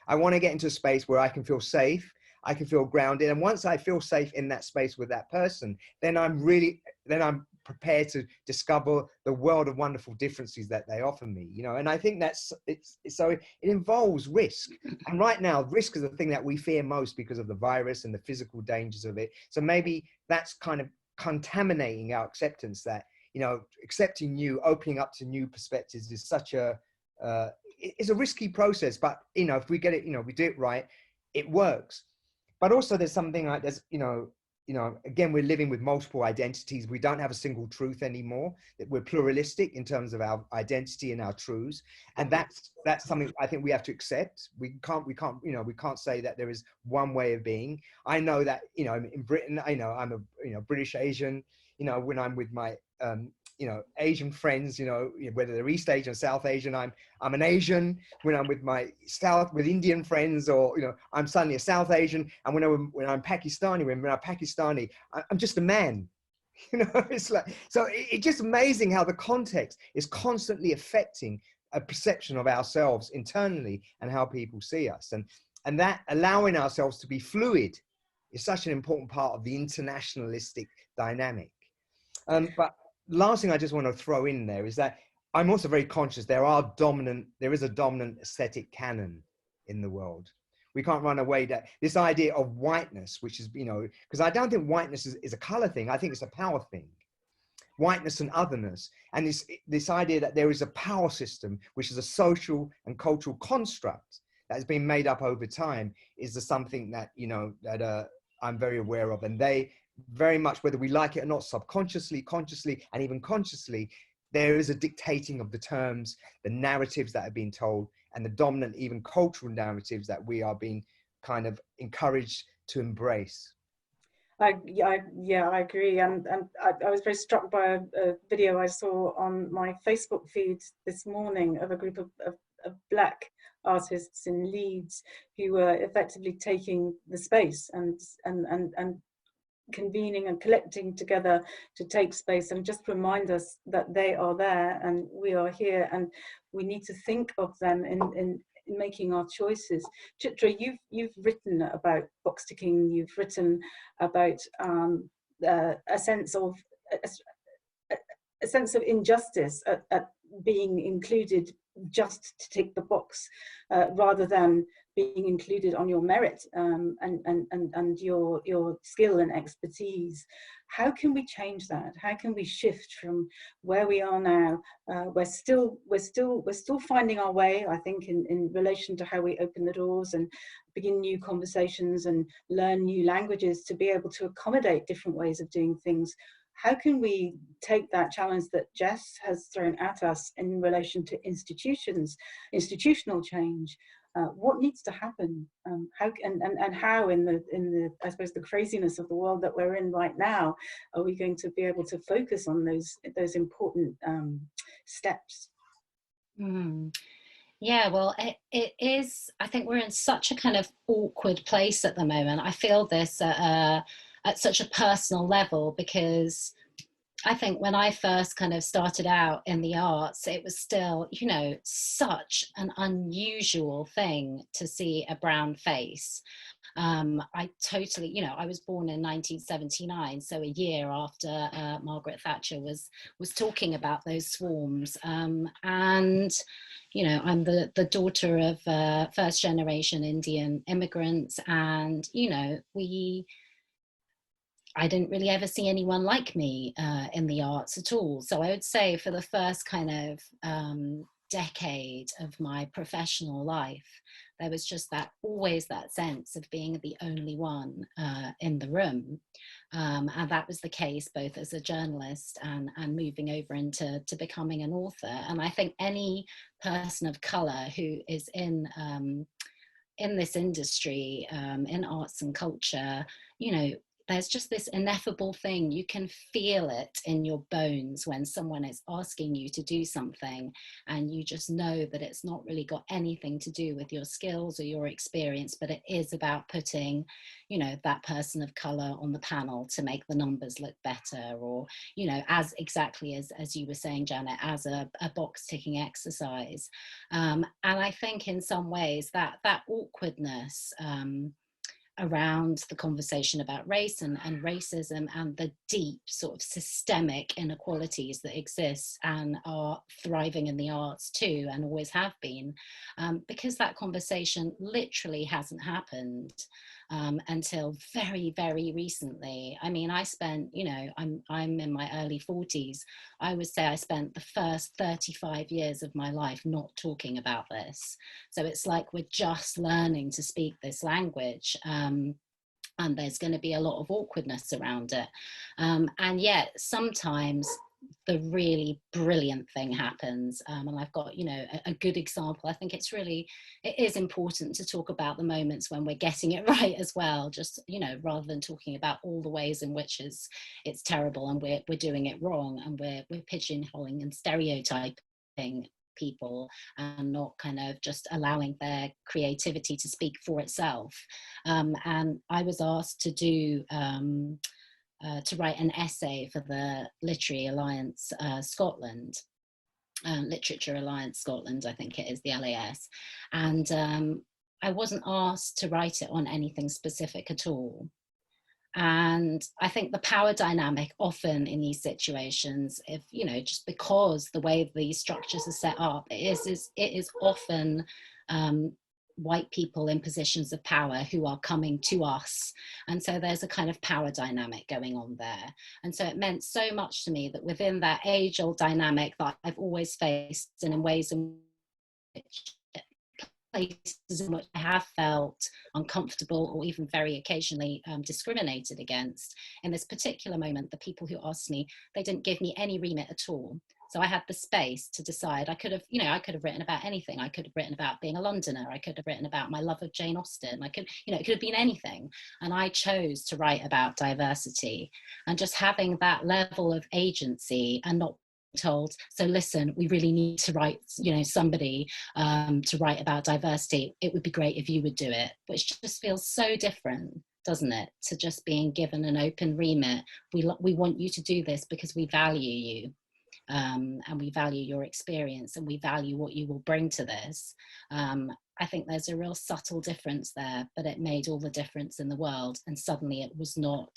I want to get into a space where I can feel safe, I can feel grounded. And once I feel safe in that space with that person, then I'm prepared to discover the world of wonderful differences that they offer me, you know. And I think so it involves risk. And right now, risk is the thing that we fear most because of the virus and the physical dangers of it. So maybe that's kind of contaminating our acceptance, that, you know, accepting new, opening up to new perspectives is such it's a risky process, but, you know, if we get it, you know, we do it right, it works. But also there's something like there's, you know, again, we're living with multiple identities. We don't have a single truth anymore. We're pluralistic in terms of our identity and our truths. And that's something I think we have to accept. We can't, you know, we can't say that there is one way of being. I know that, you know, in Britain, I know I'm a, you know, British Asian, you know, when I'm with my, you know, Asian friends, you know, whether they're East Asian, South Asian, I'm an Asian. When I'm with my Indian friends, or, you know, I'm suddenly a South Asian. And when I'm Pakistani, when I'm Pakistani, I'm just a man. You know, it's like, so it's just amazing how the context is constantly affecting a perception of ourselves internally and how people see us. And that allowing ourselves to be fluid is such an important part of the internationalistic dynamic. But last thing I just want to throw in there is that I'm also very conscious there is a dominant aesthetic canon in the world. We can't run away that this idea of whiteness, which is, you know, because I don't think whiteness is a color thing. I think it's a power thing. Whiteness and otherness, and this idea that there is a power system, which is a social and cultural construct that has been made up over time, is something that, you know, that I'm very aware of. And they very much, whether we like it or not, subconsciously, consciously, and even consciously, there is a dictating of the terms, the narratives that are being told, and the dominant, even cultural narratives that we are being kind of encouraged to embrace. I agree. And I was very struck by a video I saw on my Facebook feed this morning of a group of Black artists in Leeds who were effectively taking the space and convening and collecting together to take space and just remind us that they are there and we are here, and we need to think of them in making our choices. Chitra, you've written about box ticking, you've written about a sense of injustice at being included just to tick the box, rather than being included on your merit and your skill and expertise. How can we change that? How can we shift from where we are now? We're still finding our way, I think, in relation to how we open the doors and begin new conversations and learn new languages to be able to accommodate different ways of doing things. How can we take that challenge that Jess has thrown at us in relation to institutional change? What needs to happen? How in the I suppose the craziness of the world that we're in right now, are we going to be able to focus on those important steps? Yeah, well, it is. I think we're in such a kind of awkward place at the moment. I feel this at such a personal level, because I think when I first kind of started out in the arts, it was still, you know, such an unusual thing to see a brown face. I totally, you know, I was born in 1979, so a year after Margaret Thatcher was talking about those swarms. And, you know, I'm the daughter of first generation Indian immigrants, and, you know, I didn't really ever see anyone like me in the arts at all. So I would say for the first kind of decade of my professional life, there was just always that sense of being the only one in the room. And that was the case both as a journalist and moving over into becoming an author. And I think any person of colour who is in this industry, in arts and culture, you know, there's just this ineffable thing. You can feel it in your bones when someone is asking you to do something, and you just know that it's not really got anything to do with your skills or your experience, but it is about putting, you know, that person of colour on the panel to make the numbers look better, or, you know, as exactly as you were saying, Janet, as a box ticking exercise. And I think in some ways that awkwardness around the conversation about race and racism and the deep sort of systemic inequalities that exist and are thriving in the arts too, and always have been, because that conversation literally hasn't happened until very, very recently. I mean, I spent, you know, I'm in my early 40s. I would say I spent the first 35 years of my life not talking about this. So it's like we're just learning to speak this language. And there's going to be a lot of awkwardness around it. And yet sometimes the really brilliant thing happens. And I've got, you know, a good example. I think it is important to talk about the moments when we're getting it right as well, just, you know, rather than talking about all the ways in which it's terrible and we're doing it wrong, and we're pigeonholing and stereotyping people and not kind of just allowing their creativity to speak for itself. And I was asked to write an essay for the Literary Alliance Scotland, Literature Alliance Scotland, I think it is, the LAS. And I wasn't asked to write it on anything specific at all. And I think the power dynamic often in these situations, if, you know, just because the way these structures are set up, it is often white people in positions of power who are coming to us. And so there's a kind of power dynamic going on there. And so it meant so much to me that within that age-old dynamic that I've always faced, and in ways in which places in which I have felt uncomfortable or even very occasionally discriminated against, in this particular moment, the people who asked me, they didn't give me any remit at all. So I had the space to decide. I could have written about anything. I could have written about being a Londoner. I could have written about my love of Jane Austen. It could have been anything. And I chose to write about diversity, and just having that level of agency and not told, so listen, we really need to write, you know, somebody to write about diversity. It would be great if you would do it, which just feels so different, doesn't it, to just being given an open remit. We want you to do this because we value you. And we value your experience, and we value what you will bring to this. I think there's a real subtle difference there, but it made all the difference in the world. And suddenly it was not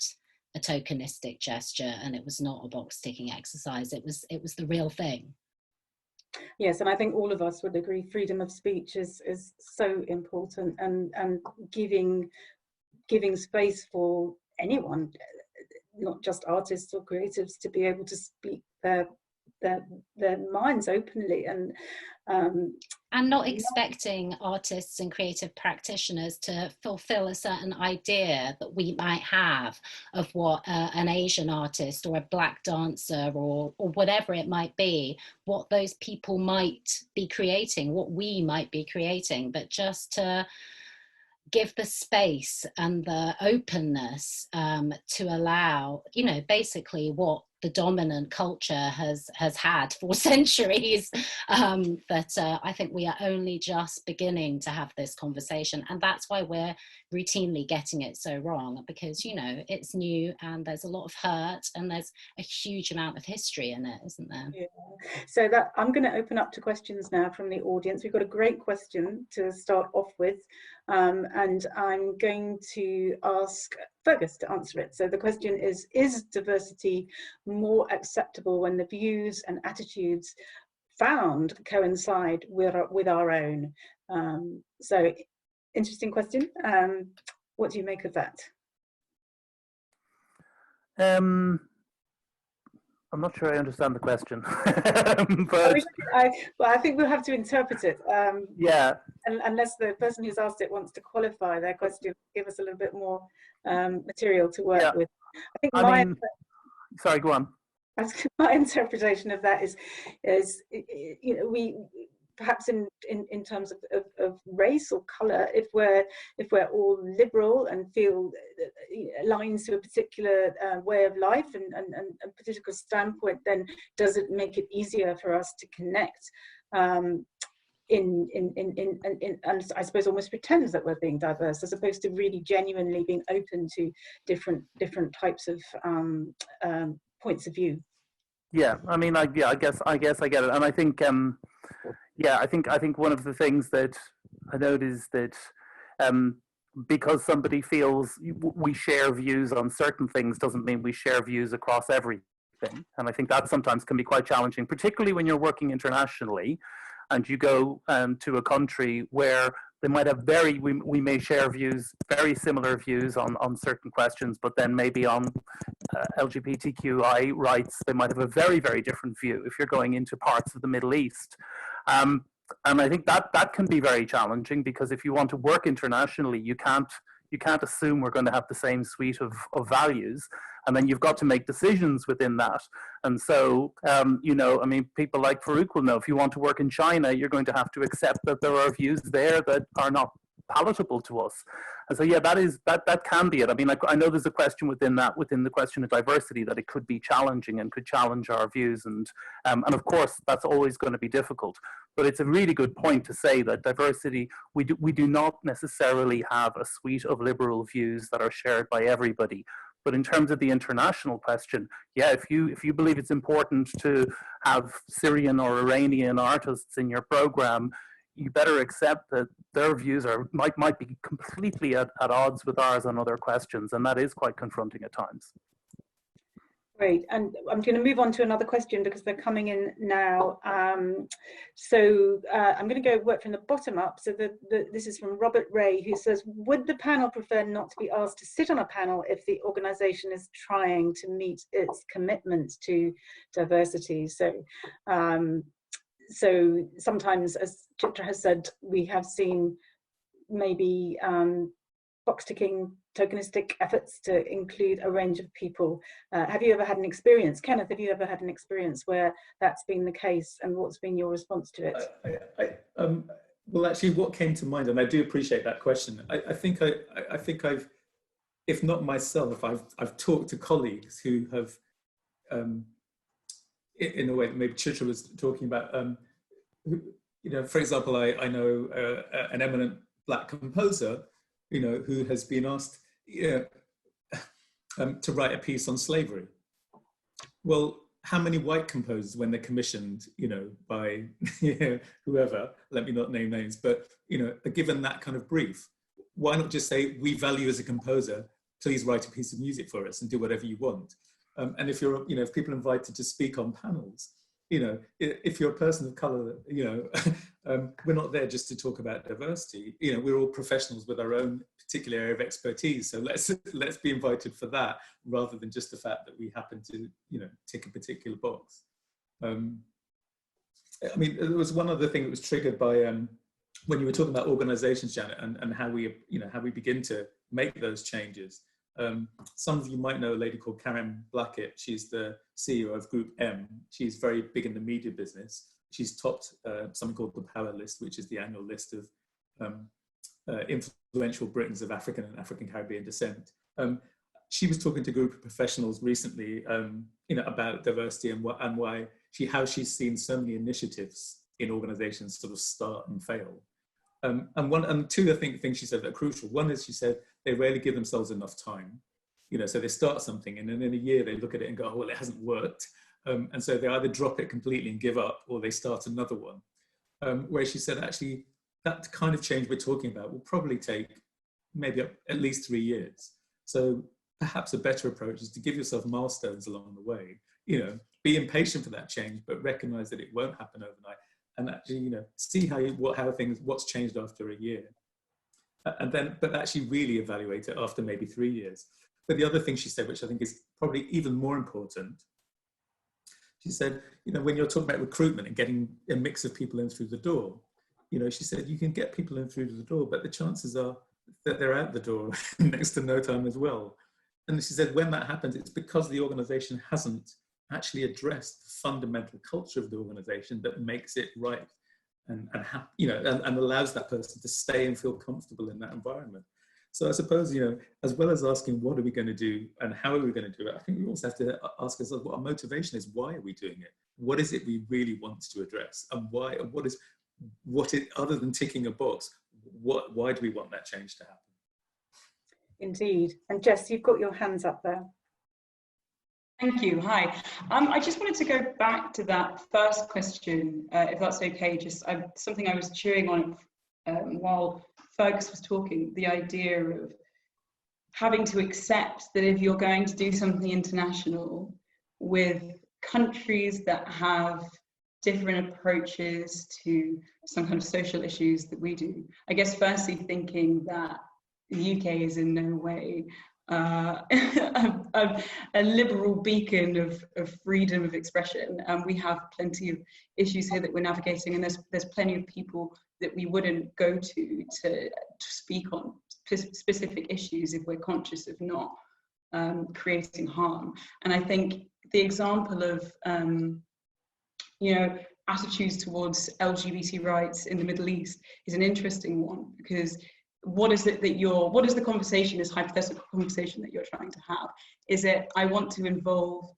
a tokenistic gesture, and it was not a box ticking exercise. It was the real thing. Yes, and I think all of us would agree freedom of speech is so important, and giving space for anyone, not just artists or creatives, to be able to speak their minds openly, and not expecting artists and creative practitioners to fulfill a certain idea that we might have of what an Asian artist or a black dancer or whatever it might be, what those people might be creating, what we might be creating, but just to give the space and the openness to allow, you know, basically what the dominant culture has had for centuries, that I think we are only just beginning to have this conversation. And that's why we're routinely getting it so wrong, because, you know, it's new and there's a lot of hurt and there's a huge amount of history in it, isn't there? Yeah. So that I'm going to open up to questions now from the audience. We've got a great question to start off with, and I'm going to ask Fergus to answer it. So the question is diversity more acceptable when the views and attitudes found coincide with our own? So interesting question. What do you make of that? I'm not sure I understand the question. But I think we'll have to interpret it. Yeah. Unless the person who's asked it wants to qualify their question, give us a little bit more material to work with. I think sorry, go on. My interpretation of that is you know, we perhaps in terms of race or colour, if we're all liberal and feel aligns to a particular way of life and a particular standpoint, then does it make it easier for us to connect and I suppose almost pretends that we're being diverse, as opposed to really genuinely being open to different types of points of view. Yeah, I mean, I guess I get it, and I think, yeah, I think one of the things that I note is that because somebody feels we share views on certain things doesn't mean we share views across everything, and I think that sometimes can be quite challenging, particularly when you're working internationally, and you go to a country where they might have we may share views, very similar views on certain questions, but then maybe on LGBTQI rights, they might have a very, very different view if you're going into parts of the Middle East. And I think that can be very challenging, because if you want to work internationally, you can't assume we're going to have the same suite of values, and then you've got to make decisions within that. And so, you know, I mean, people like Farouk will know, if you want to work in China, you're going to have to accept that there are views there that are not palatable to us. And so, yeah, that can be it. I mean, I know there's a question within the question of diversity, that it could be challenging and could challenge our views, and of course that's always going to be difficult. But it's a really good point to say that diversity, we do not necessarily have a suite of liberal views that are shared by everybody. But in terms of the international question, yeah, if you believe it's important to have Syrian or Iranian artists in your program, you better accept that their views might be completely at odds with ours on other questions, and that is quite confronting at times. Great, and I'm going to move on to another question because they're coming in now. So I'm going to go work from the bottom up. So this is from Robert Ray, who says, would the panel prefer not to be asked to sit on a panel if the organisation is trying to meet its commitment to diversity? So so sometimes, as Chitra has said, we have seen maybe box-ticking, tokenistic efforts to include a range of people. Have you ever had an experience? Kenneth, have you ever had an experience where that's been the case, and what's been your response to it? Well, actually, what came to mind, and I do appreciate that question, I think I've, if not myself, I've talked to colleagues who have, in a way that maybe Chitra was talking about, you know, for example, I know an eminent Black composer, you know, who has been asked to write a piece on slavery. Well, how many white composers, when they're commissioned, you know, by whoever, let me not name names, but, you know, are given that kind of brief? Why not just say, we value as a composer, please write a piece of music for us and do whatever you want? And if you're, you know, if people are invited to speak on panels, you know, if you're a person of colour, you know, we're not there just to talk about diversity. You know, we're all professionals with our own particular area of expertise. So let's be invited for that, rather than just the fact that we happen to, you know, tick a particular box. I mean, there was one other thing that was triggered by when you were talking about organisations, Janet, and how we, you know, how we begin to make those changes. Some of you might know a lady called Karen Blackett. She's the CEO of Group M. She's very big in the media business. She's topped something called the Power List, which is the annual list of influential Britons of African and African Caribbean descent. She was talking to a group of professionals recently, you know, about diversity and how she's seen so many initiatives in organisations sort of start and fail. And two, I think, things she said that are crucial. One is, she said, they rarely give themselves enough time. You know, so they start something and then in a year they look at it and go, oh, well, it hasn't worked. And so they either drop it completely and give up, or they start another one. Where she said, actually, that kind of change we're talking about will probably take maybe at least 3 years. So perhaps a better approach is to give yourself milestones along the way. You know, be impatient for that change, but recognize that it won't happen overnight. And actually, you know, see what's changed after a year. And then, but actually really evaluate it after maybe 3 years. But the other thing she said, which I think is probably even more important, She said, you know, when you're talking about recruitment and getting a mix of people in through the door, you know, she said, you can get people in through the door, but the chances are that they're out the door next to no time as well. And she said, when that happens, it's because the organization hasn't actually addressed the fundamental culture of the organization that makes it right and you know, and allows that person to stay and feel comfortable in that environment. So I suppose, you know, as well as asking what are we going to do and how are we going to do it, I think we also have to ask ourselves what our motivation is. Why are we doing it? What is it we really want to address? And why? And other than ticking a box, why do we want that change to happen? Indeed. And Jess, you've got your hands up there. Thank you. Hi. I just wanted to go back to that first question, if that's okay. Just something I was chewing on while Fergus was talking, the idea of having to accept that if you're going to do something international with countries that have different approaches to some kind of social issues that we do, I guess firstly thinking that the UK is in no way a liberal beacon of freedom of expression, and we have plenty of issues here that we're navigating, and there's plenty of people that we wouldn't go to speak on specific issues if we're conscious of not creating harm. And I think the example of you know, attitudes towards LGBT rights in the Middle East is an interesting one, because what is the conversation, this hypothetical conversation that you're trying to have? Is it, I want to involve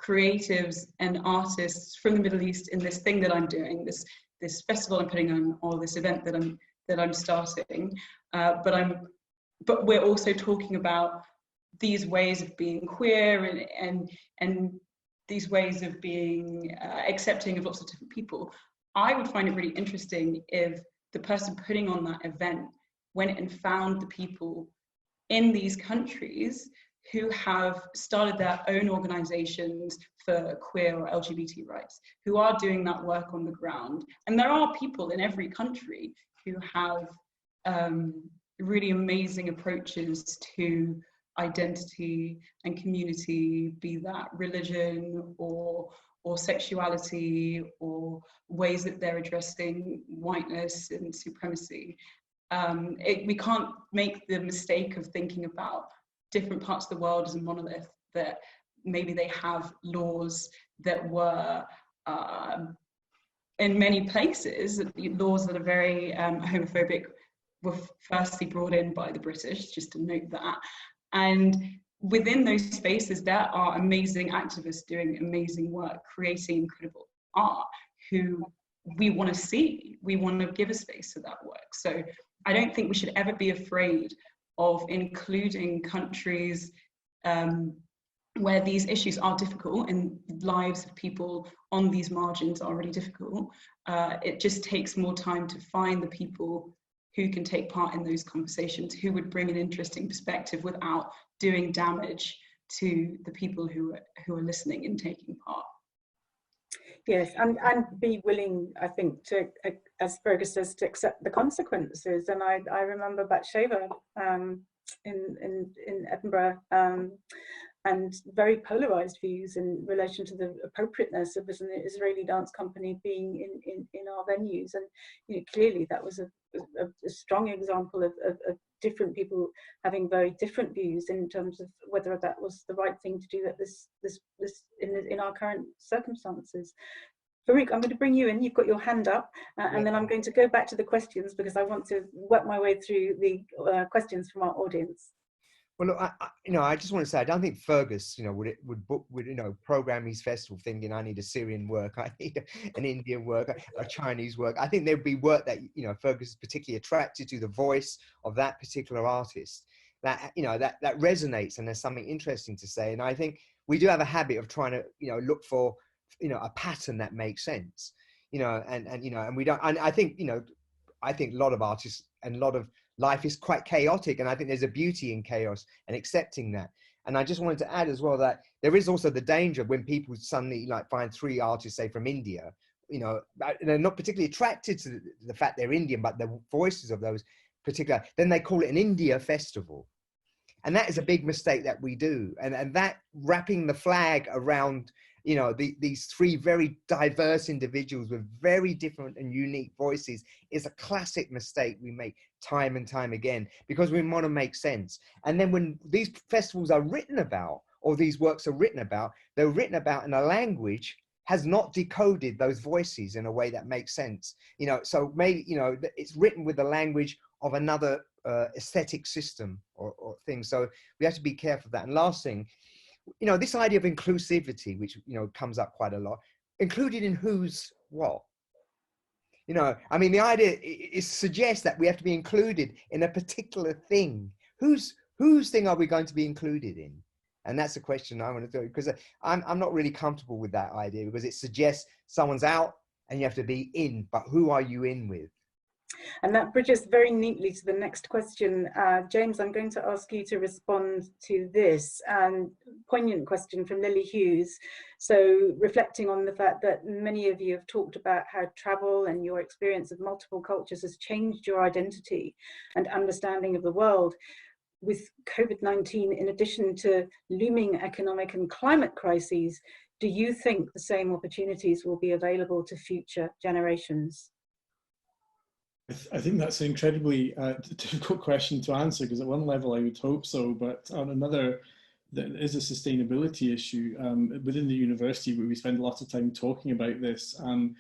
creatives and artists from the Middle East in this thing that I'm doing, this festival I'm putting on, or this event that I'm starting, but we're also talking about these ways of being queer and these ways of being accepting of lots of different people. I would find it really interesting if the person putting on that event went and found the people in these countries who have started their own organizations for queer or LGBT rights, who are doing that work on the ground. And there are people in every country who have really amazing approaches to identity and community, be that religion or sexuality, or ways that they're addressing whiteness and supremacy. We can't make the mistake of thinking about different parts of the world as a monolith, that maybe they have laws that were, in many places, laws that are very homophobic were firstly brought in by the British, just to note that. And within those spaces, there are amazing activists doing amazing work, creating incredible art, who we want to see. We want to give a space to that work. So I don't think we should ever be afraid of including countries where these issues are difficult and lives of people on these margins are already difficult. It just takes more time to find the people who can take part in those conversations, who would bring an interesting perspective without doing damage to the people who are listening and taking part. Yes, and be willing, I think, to, as Fergus says, to accept the consequences. And I remember Bathsheba in Edinburgh, and very polarized views in relation to the appropriateness of an Israeli dance company being in our venues. And you know, clearly that was a strong example of different people having very different views in terms of whether that was the right thing to do at this in our current circumstances. Farouk, I'm going to bring you in. You've got your hand up, and then I'm going to go back to the questions, because I want to work my way through the questions from our audience. Well, look, I just want to say, I don't think Fergus, would program his festival thinking I need a Syrian work, I need an Indian work, a Chinese work. I think there'd be work that, Fergus is particularly attracted to, the voice of that particular artist, that resonates, and there's something interesting to say. And I think we do have a habit of trying to, look for, a pattern that makes sense, and we don't, and I think a lot of artists and a lot of life is quite chaotic, and I think there's a beauty in chaos and accepting that. And I just wanted to add as well that there is also the danger when people suddenly find 3 artists, say from India, they're not particularly attracted to the fact they're Indian, but the voices of those particular, then they call it an India festival. And that is a big mistake that we do. And that wrapping the flag around you know, these three very diverse individuals with very different and unique voices is a classic mistake we make time and time again, because we want to make sense. And then when these festivals are written about, or these works are written about, they're written about in a language has not decoded those voices in a way that makes sense. You know, so maybe, you know, it's written with the language of another aesthetic system or thing. So we have to be careful of that. And last thing, you know, this idea of inclusivity, which, you know, comes up quite a lot, included in who's what? You know, I mean, the idea is suggests that we have to be included in a particular thing. Whose thing are we going to be included in? And that's the question I want to do, because I'm not really comfortable with that idea, because it suggests someone's out and you have to be in, but who are you in with? And that bridges very neatly to the next question. James, I'm going to ask you to respond to this poignant question from Lily Hughes. So reflecting on the fact that many of you have talked about how travel and your experience of multiple cultures has changed your identity and understanding of the world. With COVID-19, in addition to looming economic and climate crises, do you think the same opportunities will be available to future generations? I think that's an incredibly difficult question to answer, because at one level I would hope so, but on another, there is a sustainability issue within the university, where we spend a lot of time talking about this, and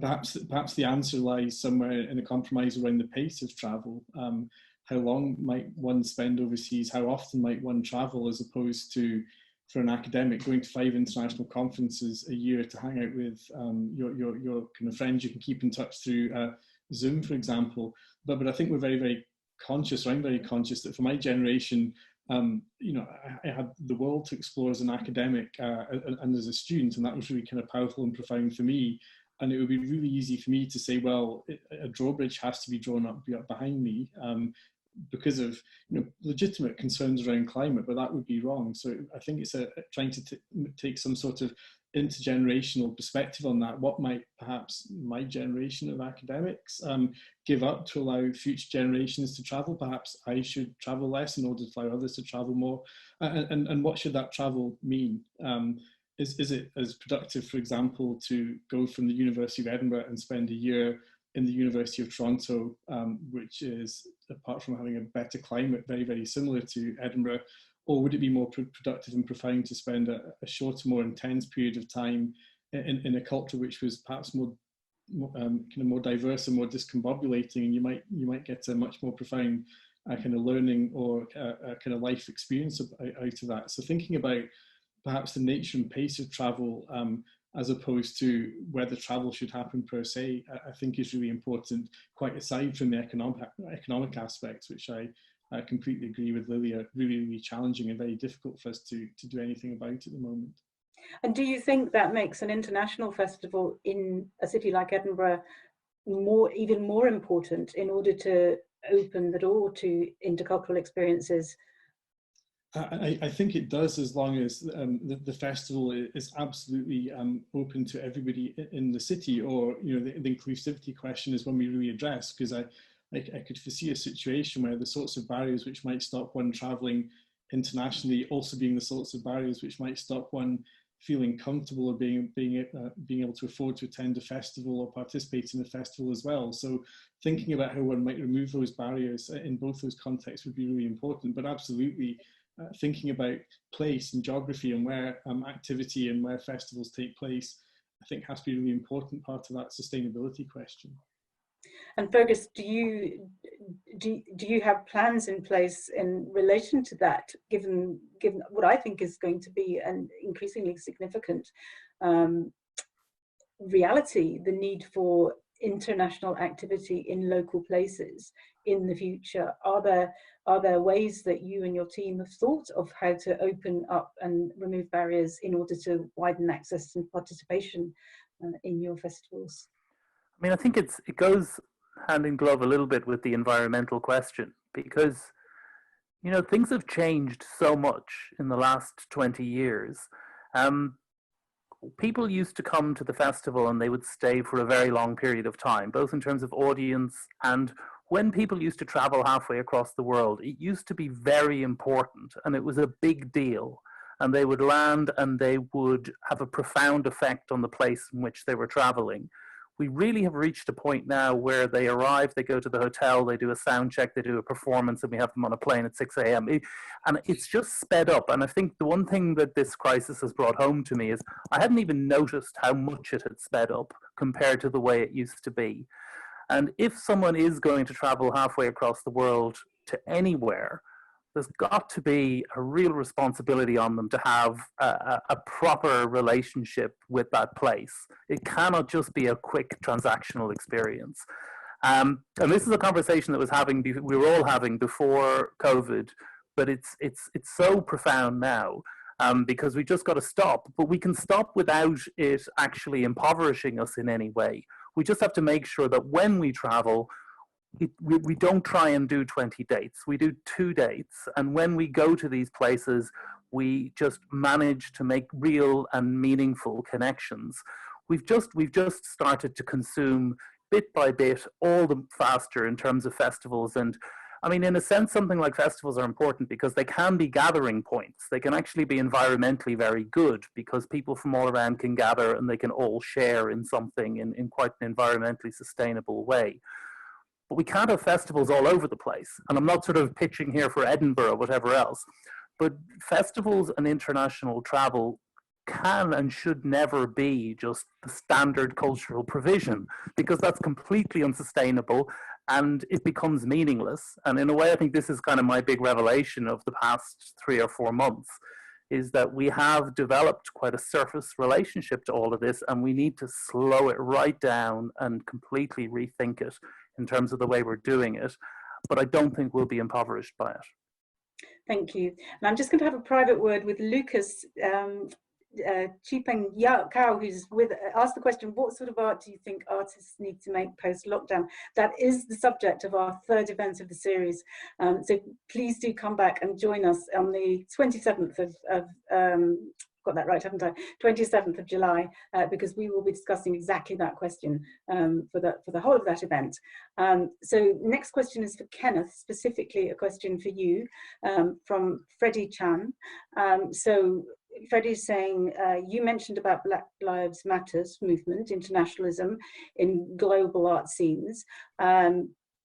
perhaps the answer lies somewhere in a compromise around the pace of travel. How long might one spend overseas? How often might one travel, as opposed to, for an academic, going to 5 international conferences a year to hang out with your kind of friends you can keep in touch through Zoom, for example. But I think we're very, very conscious, or I'm very conscious, that for my generation, you know, I had the world to explore as an academic and as a student, and that was really kind of powerful and profound for me. And it would be really easy for me to say, well, a drawbridge has to be drawn up behind me because of, you know, legitimate concerns around climate, but that would be wrong. So I think it's trying to take some sort of intergenerational perspective on that. What might perhaps my generation of academics give up to allow future generations to travel? Perhaps I should travel less in order to allow others to travel more. And what should that travel mean? Is it as productive, for example, to go from the University of Edinburgh and spend a year in the University of Toronto, which is, apart from having a better climate, very, very similar to Edinburgh? Or would it be more productive and profound to spend a shorter, more intense period of time in a culture which was perhaps more kind of more diverse and more discombobulating, and you might get a much more profound kind of learning or kind of life experience out of that? So thinking about perhaps the nature and pace of travel, as opposed to whether travel should happen per se, I think is really important, quite aside from the economic aspects, which I completely agree with Lily, are really, really challenging and very difficult for us to do anything about at the moment. And do you think that makes an international festival in a city like Edinburgh even more important in order to open the door to intercultural experiences? I think it does, as long as the festival is absolutely open to everybody in the city, or, you know, the inclusivity question is one we really address, because I could foresee a situation where the sorts of barriers which might stop one travelling internationally also being the sorts of barriers which might stop one feeling comfortable or being able to afford to attend a festival or participate in a festival as well. So thinking about how one might remove those barriers in both those contexts would be really important. But absolutely, thinking about place and geography and where activity and where festivals take place, I think has to be a really important part of that sustainability question. And Fergus, do you have plans in place in relation to that, given what I think is going to be an increasingly significant reality, the need for international activity in local places in the future? Are there ways that you and your team have thought of how to open up and remove barriers in order to widen access and participation in your festivals? I mean, I think it goes hand in glove a little bit with the environmental question, because, you know, things have changed so much in the last 20 years. People used to come to the festival and they would stay for a very long period of time, both in terms of audience, and when people used to travel halfway across the world, it used to be very important and it was a big deal. and they would land and they would have a profound effect on the place in which they were traveling. We really have reached a point now where they arrive, they go to the hotel, they do a sound check, they do a performance, and we have them on a plane at 6 a.m. And it's just sped up. And I think the one thing that this crisis has brought home to me is I hadn't even noticed how much it had sped up compared to the way it used to be. And if someone is going to travel halfway across the world to anywhere, there's got to be a real responsibility on them to have a proper relationship with that place. It cannot just be a quick transactional experience. And this is a conversation that we were all having before COVID, but it's so profound now because we just got to stop. But we can stop without it actually impoverishing us in any way. We just have to make sure that when we travel, we don't try and do 20 dates. We do 2 dates. And when we go to these places, we just manage to make real and meaningful connections. We've just started to consume bit by bit all the faster in terms of festivals. And I mean, in a sense, something like festivals are important because they can be gathering points. They can actually be environmentally very good because people from all around can gather and they can all share in something in quite an environmentally sustainable way. But we can't have festivals all over the place. And I'm not sort of pitching here for Edinburgh or whatever else, but festivals and international travel can and should never be just the standard cultural provision, because that's completely unsustainable and it becomes meaningless. And in a way, I think this is kind of my big revelation of the past 3 or 4 months, is that we have developed quite a surface relationship to all of this, and we need to slow it right down and completely rethink it in terms of the way we're doing it. But I don't think we'll be impoverished by it. Thank you. And I'm just going to have a private word with Lucas Chipeng Kao, who's asked the question, what sort of art do you think artists need to make post-lockdown? That is the subject of our 3rd event of the series. So please do come back and join us on the 27th of got that right, haven't I? 27th of July, because we will be discussing exactly that question for the whole of that event. So next question is for Kenneth, specifically a question for you from Freddie Chan. So Freddie's saying, you mentioned about Black Lives Matters movement, internationalism in global art scenes,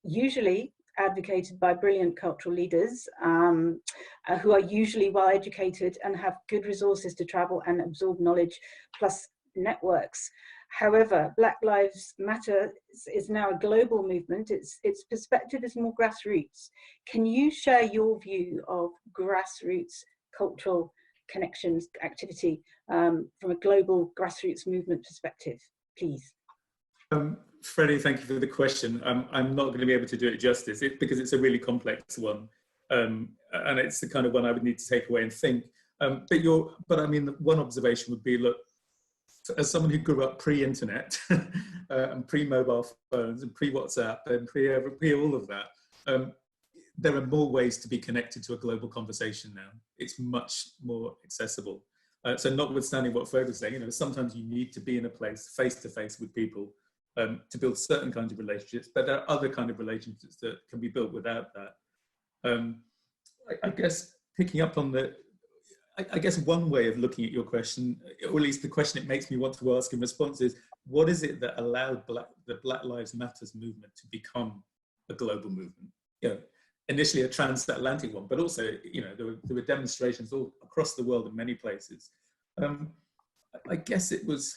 usually advocated by brilliant cultural leaders who are usually well educated and have good resources to travel and absorb knowledge, plus networks. However, Black Lives Matter is now a global movement. Its perspective is more grassroots. Can you share your view of grassroots cultural connections activity from a global grassroots movement perspective, please? Freddie, thank you for the question. I'm not going to be able to do it justice because it's a really complex one, and it's the kind of one I would need to take away and think. But I mean, one observation would be, look, as someone who grew up pre-internet and pre-mobile phones and pre-WhatsApp and pre all of that, there are more ways to be connected to a global conversation now. It's much more accessible. So notwithstanding what Fred was saying, sometimes you need to be in a place face-to-face with people to build certain kinds of relationships, but there are other kinds of relationships that can be built without that. I guess picking up on I guess one way of looking at your question, or at least the question it makes me want to ask in response, is what is it that allowed the Black Lives Matters movement to become a global movement? Initially a transatlantic one, but also, there were demonstrations all across the world in many places. I guess it was,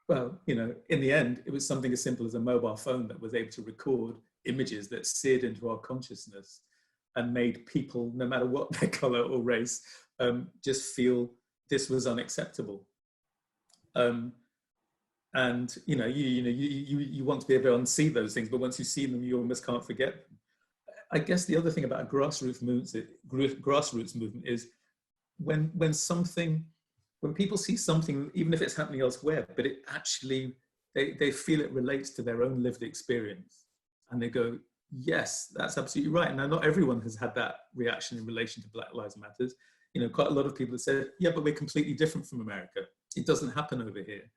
well, in the end, it was something as simple as a mobile phone that was able to record images that seared into our consciousness and made people, no matter what their color or race, just feel this was unacceptable. And you want to be able to unsee those things, but once you see them, you almost can't forget them. I guess the other thing about a grassroots movement is when people see something, even if it's happening elsewhere, but it actually, they feel it relates to their own lived experience. And they go, yes, that's absolutely right. Now, not everyone has had that reaction in relation to Black Lives Matters. Quite a lot of people have said, yeah, but we're completely different from America. It doesn't happen over here.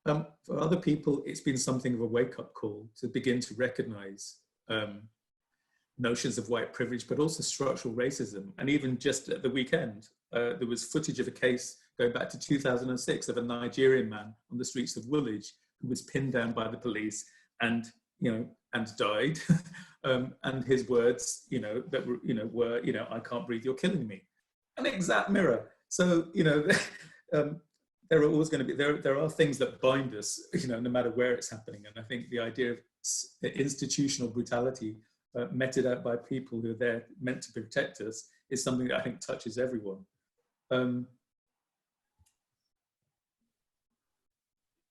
For other people, it's been something of a wake-up call to begin to recognize notions of white privilege, but also structural racism. And even just at the weekend, there was footage of a case going back to 2006 of a Nigerian man on the streets of Woolwich who was pinned down by the police and, and died. And his words, that were, I can't breathe, you're killing me. An exact mirror. So, there are always going to be, there are things that bind us, no matter where it's happening. And I think the idea of institutional brutality meted out by people who are there meant to protect us is something that I think touches everyone.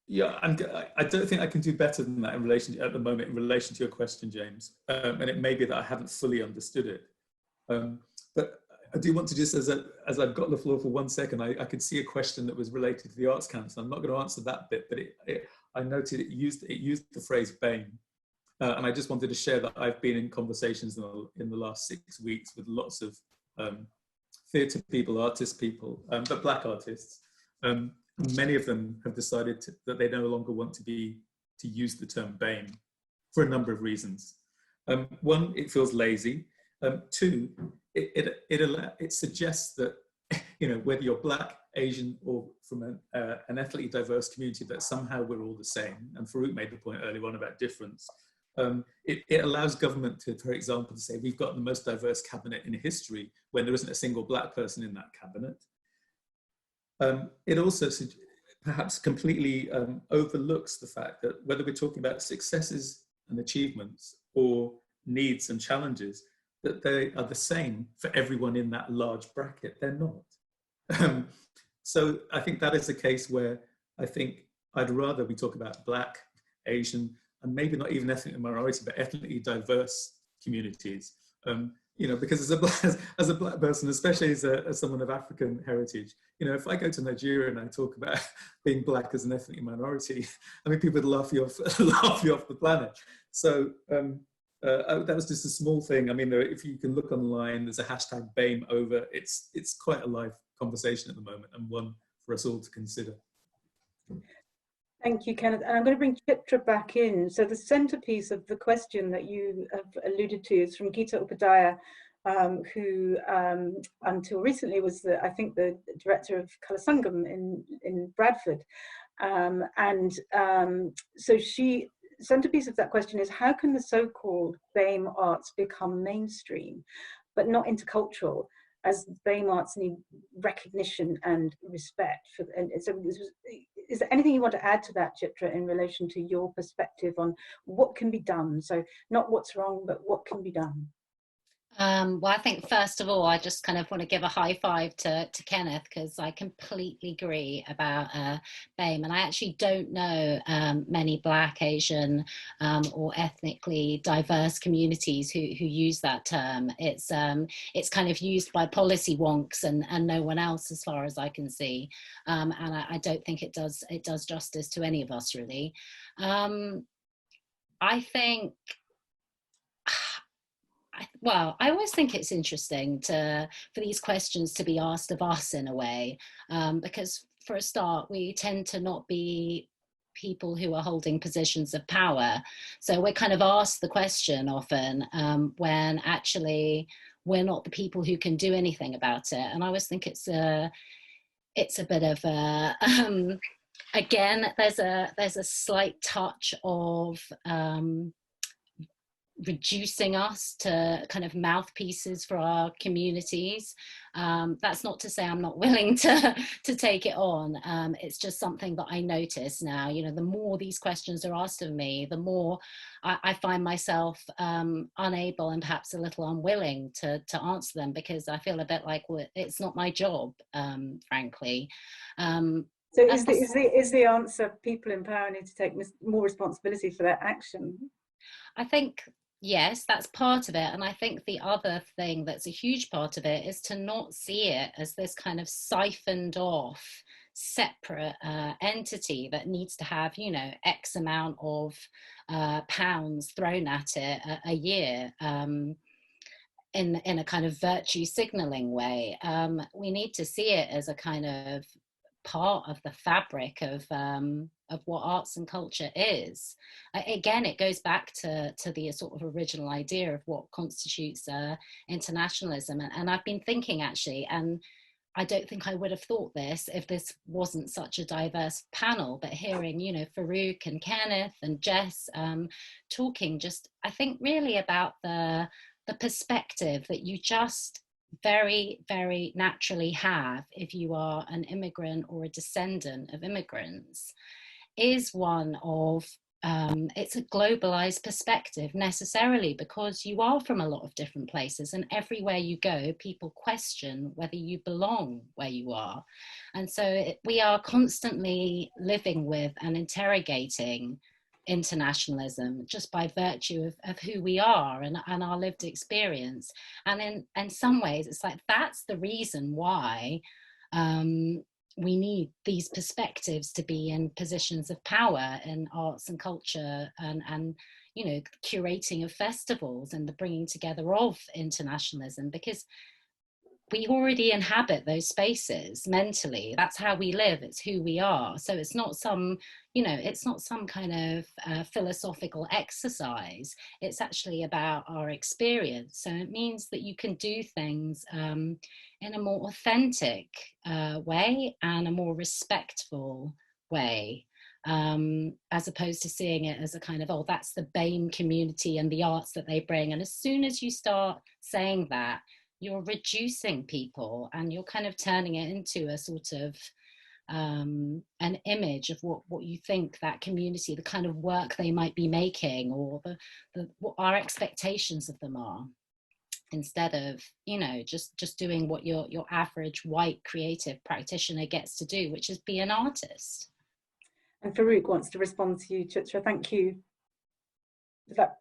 Yeah, I don't think I can do better than that at the moment in relation to your question, James. And it may be that I haven't fully understood it. But I do want to just, as I've got the floor for 1 second, I could see a question that was related to the Arts Council. I'm not going to answer that bit, but I noted it used the phrase BAME. And I just wanted to share that I've been in conversations in the last 6 weeks with lots of theatre people, artist people, but Black artists. Many of them have decided that they no longer want to use the term BAME for a number of reasons. One, it feels lazy. Two, it suggests that whether you're Black, Asian, or from an ethnically diverse community, that somehow we're all the same. And Farouk made the point earlier on about difference. It allows government to, for example, to say we've got the most diverse cabinet in history when there isn't a single Black person in that cabinet. It also perhaps completely overlooks the fact that whether we're talking about successes and achievements or needs and challenges, that they are the same for everyone in that large bracket. They're not. So I think that is a case where I think I'd rather we talk about Black, Asian, and maybe not even ethnic minority, but ethnically diverse communities. Because as a Black person, especially as someone of African heritage, if I go to Nigeria and I talk about being Black as an ethnic minority, I mean, people would laugh you off the planet. So that was just a small thing. I mean, if you can look online, there's a hashtag BAME over. It's quite a live conversation at the moment, and one for us all to consider. Thank you, Kenneth. And I'm going to bring Chitra back in. So the centerpiece of the question that you have alluded to is from Geeta Upadhyaya, who until recently was, I think, the director of Colour Sangam in Bradford. So centerpiece of that question is, how can the so-called BAME arts become mainstream, but not intercultural, as BAME arts need recognition and respect for? And so is there anything you want to add to that, Chitra, in relation to your perspective on what can be done? So not what's wrong, but what can be done? Well, I think first of all, I just kind of want to give a high five to Kenneth, because I completely agree about BAME, and I actually don't know many Black, Asian or ethnically diverse communities who use that term. It's kind of used by policy wonks and no one else, as far as I can see, and I don't think it does justice to any of us, really. I think. Well, I always think it's interesting for these questions to be asked of us in a way, because for a start, we tend to not be people who are holding positions of power. So we're kind of asked the question often when actually we're not the people who can do anything about it. And I always think it's a bit of a, again, there's a slight touch of reducing us to kind of mouthpieces for our communities. That's not to say I'm not willing to take it on. It's just something that I notice now. The more these questions are asked of me, the more I find myself unable and perhaps a little unwilling to answer them, because I feel a bit like, well, it's not my job, frankly. So is the answer people in power need to take more responsibility for their action? I think, yes, that's part of it. And I think the other thing that's a huge part of it is to not see it as this kind of siphoned off, separate entity that needs to have, X amount of pounds thrown at it a year in a kind of virtue signaling way. We need to see it as a kind of part of the fabric of what arts and culture is. Again, it goes back to the sort of original idea of what constitutes internationalism. And I've been thinking actually, and I don't think I would have thought this if this wasn't such a diverse panel, but hearing, you know, Farouk and Kenneth and Jess talking, just, I think really about the perspective that you just very, very naturally have if you are an immigrant or a descendant of immigrants, is one of it's a globalized perspective necessarily, because you are from a lot of different places, and everywhere you go people question whether you belong where you are. And so we are constantly living with and interrogating internationalism just by virtue of who we are and our lived experience. And in some ways it's like that's the reason why we need these perspectives to be in positions of power in arts and culture, and you know, curating of festivals and the bringing together of internationalism, because we already inhabit those spaces mentally. That's how we live, it's who we are. So it's not some, you know, it's not some kind of philosophical exercise. It's actually about our experience. So it means that you can do things in a more authentic way and a more respectful way, as opposed to seeing it as a kind of, oh, that's the BAME community and the arts that they bring. And as soon as you start saying that, you're reducing people and you're kind of turning it into a sort of an image of what you think that community, the kind of work they might be making, or what our expectations of them are, instead of, you know, just doing what your average white creative practitioner gets to do, which is be an artist. And Farouk wants to respond to you, Chitra. Thank you. Is that...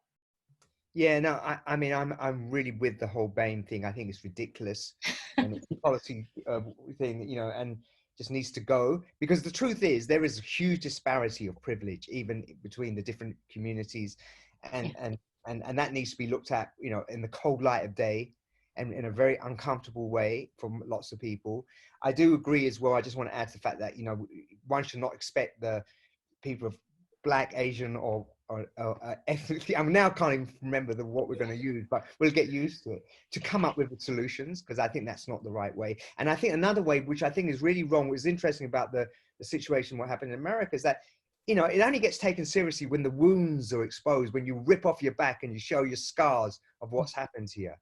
Yeah, no, I mean, I'm really with the whole BAME thing. I think it's ridiculous, and it's a policy thing, you know, and just needs to go, because the truth is there is a huge disparity of privilege even between the different communities, and that needs to be looked at, you know, in the cold light of day and in a very uncomfortable way from lots of people. I do agree as well. I just want to add to the fact that, you know, one should not expect the people of Black, Asian, or ethnically, I now can't even remember what we're going to use, but we'll get used to it, to come up with the solutions, because I think that's not the right way. And I think another way, which I think is really wrong, what is interesting about the situation, what happened in America, is that, you know, it only gets taken seriously when the wounds are exposed, when you rip off your back and you show your scars of what's happened to you.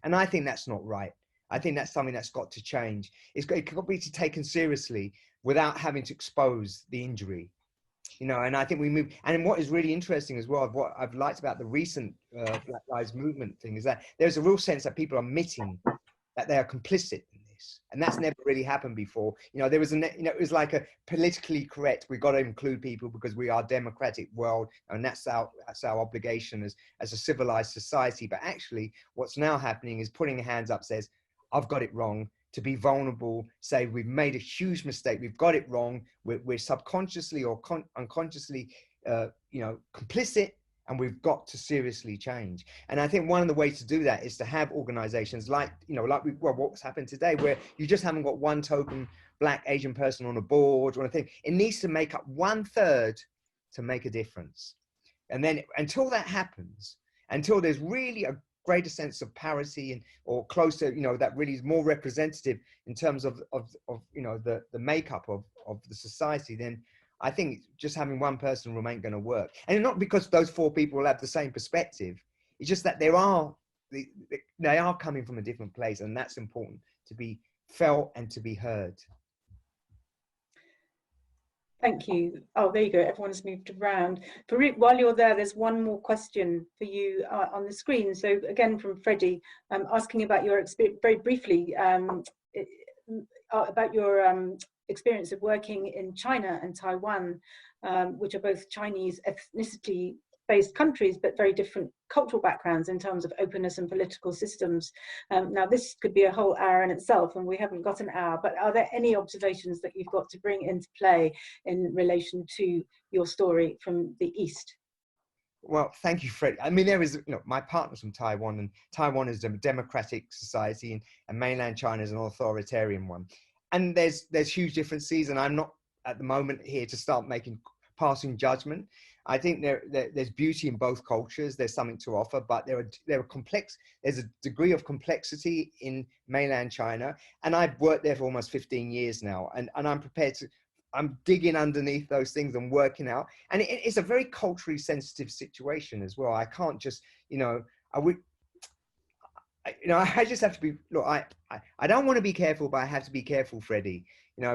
And I think that's not right. I think that's something that's got to change. It got to be taken seriously without having to expose the injury. You know, and I think we move. And what is really interesting as well, what I've liked about the recent Black Lives Movement thing, is that there's a real sense that people are admitting that they are complicit in this, and that's never really happened before. You know, there was it was like a politically correct. We've got to include people because we are a democratic world, and that's our obligation as a civilized society. But actually, what's now happening is putting your hands up, says, "I've got it wrong." To be vulnerable, say we've made a huge mistake, we've got it wrong, we're subconsciously or unconsciously, you know, complicit, and we've got to seriously change. And I think one of the ways to do that is to have organizations like, you know, like what's happened today, where you just haven't got one token Black, Asian person on a board or anything. It needs to make up 1/3 to make a difference. And then until that happens, until there's really a greater sense of parity and or closer, you know, that really is more representative in terms of you know, the makeup of the society, then I think just having one person room ain't going to work. And not because those 4 people will have the same perspective. It's just that they are coming from a different place, and that's important to be felt and to be heard. Thank you. Oh, there you go. Everyone's moved around. Farouk, while you're there, there's one more question for you on the screen. So again, from Freddie, asking about your experience, very briefly, about your experience of working in China and Taiwan, which are both Chinese ethnicity-based countries, but very different cultural backgrounds in terms of openness and political systems. Now, this could be a whole hour in itself, and we haven't got an hour, but are there any observations that you've got to bring into play in relation to your story from the East? Well, thank you, Fred. I mean, there is, you know, my partner's from Taiwan, and Taiwan is a democratic society, and mainland China is an authoritarian one. and there's huge differences, and I'm not at the moment here to start passing judgment. I think there's beauty in both cultures. There's something to offer, but there's a degree of complexity in mainland China, and I've worked there for almost 15 years now, and I'm digging underneath those things and working out, and it's a very culturally sensitive situation as well. I can't just, I just have to be, look, I don't want to be careful, but I have to be careful, Freddie,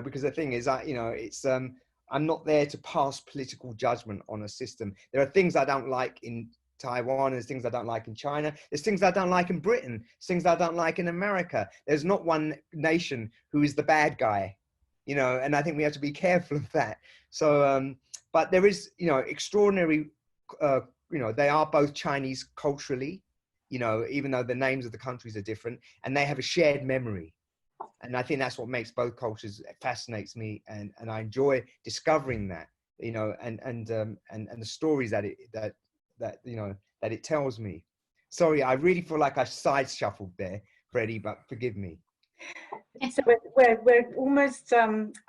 because the thing is, I'm not there to pass political judgment on a system. There are things I don't like in Taiwan, there's things I don't like in China, there's things I don't like in Britain, there's things I don't like in America. There's not one nation who is the bad guy, and I think we have to be careful of that. So, but there is, extraordinary, they are both Chinese culturally, even though the names of the countries are different, and they have a shared memory. And I think that's what makes both cultures, fascinates me, and I enjoy discovering that, and the stories that it tells me. Sorry, I really feel like I side shuffled there, Freddie, but forgive me. So we're almost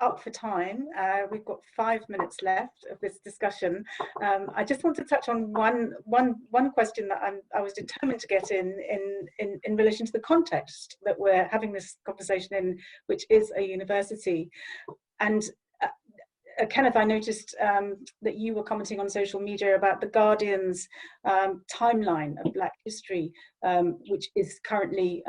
up for time. We've got 5 minutes left of this discussion. I just want to touch on one question that I was determined to get in relation to the context that we're having this conversation in, which is a university. And Kenneth, I noticed that you were commenting on social media about the Guardian's timeline of Black history, which is currently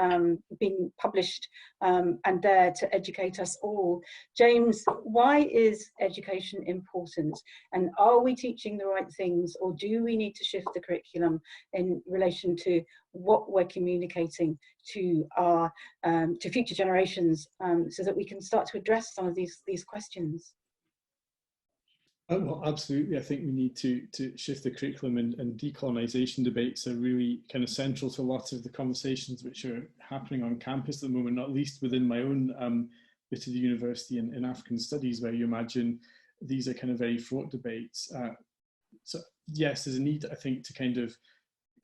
being published and there to educate us all. James, why is education important? And are we teaching the right things, or do we need to shift the curriculum in relation to what we're communicating to our to future generations, so that we can start to address some of these questions? Well, absolutely. I think we need to shift the curriculum, and decolonisation debates are really kind of central to a lot of the conversations which are happening on campus at the moment, not least within my own bit of the university in African studies, where you imagine these are kind of very fraught debates. So yes, there's a need, I think, to kind of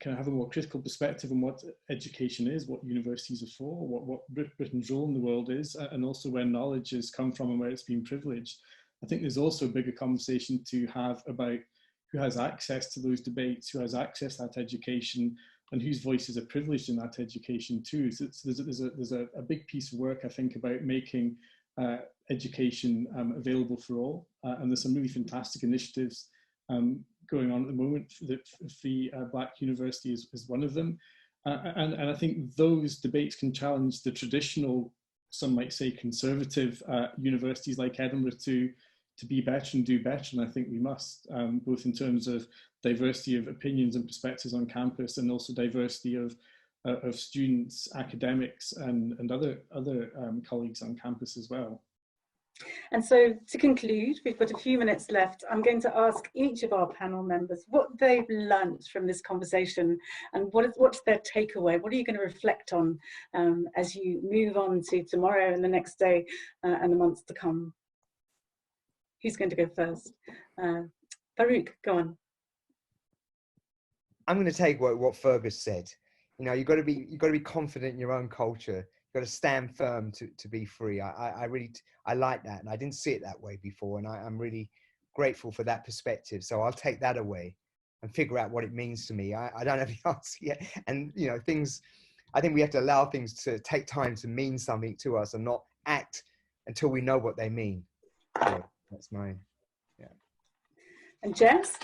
have a more critical perspective on what education is, what universities are for, what Britain's role in the world is, and also where knowledge has come from and where it's been privileged. I think there's also a bigger conversation to have about who has access to those debates, who has access to that education, and whose voices are privileged in that education too. So there's a big piece of work, I think, about making education available for all. And there's some really fantastic initiatives going on at the moment. The Free Black University is one of them. And I think those debates can challenge the traditional, some might say conservative universities like Edinburgh to be better and do better, and I think we must, both in terms of diversity of opinions and perspectives on campus, and also diversity of students, academics, and other colleagues on campus as well. And so, to conclude, we've got a few minutes left. I'm going to ask each of our panel members what they've learnt from this conversation, and what's their takeaway. What are you going to reflect on as you move on to tomorrow and the next day and the months to come? Who's going to go first? Farouk, go on. I'm going to take what Fergus said. You've got to be confident in your own culture. You've got to stand firm to be free. I really like that, and I didn't see it that way before, and I'm really grateful for that perspective. So I'll take that away and figure out what it means to me. I don't have the answer yet, and things. I think we have to allow things to take time to mean something to us, and not act until we know what they mean. So that's mine. Yeah. And Jess?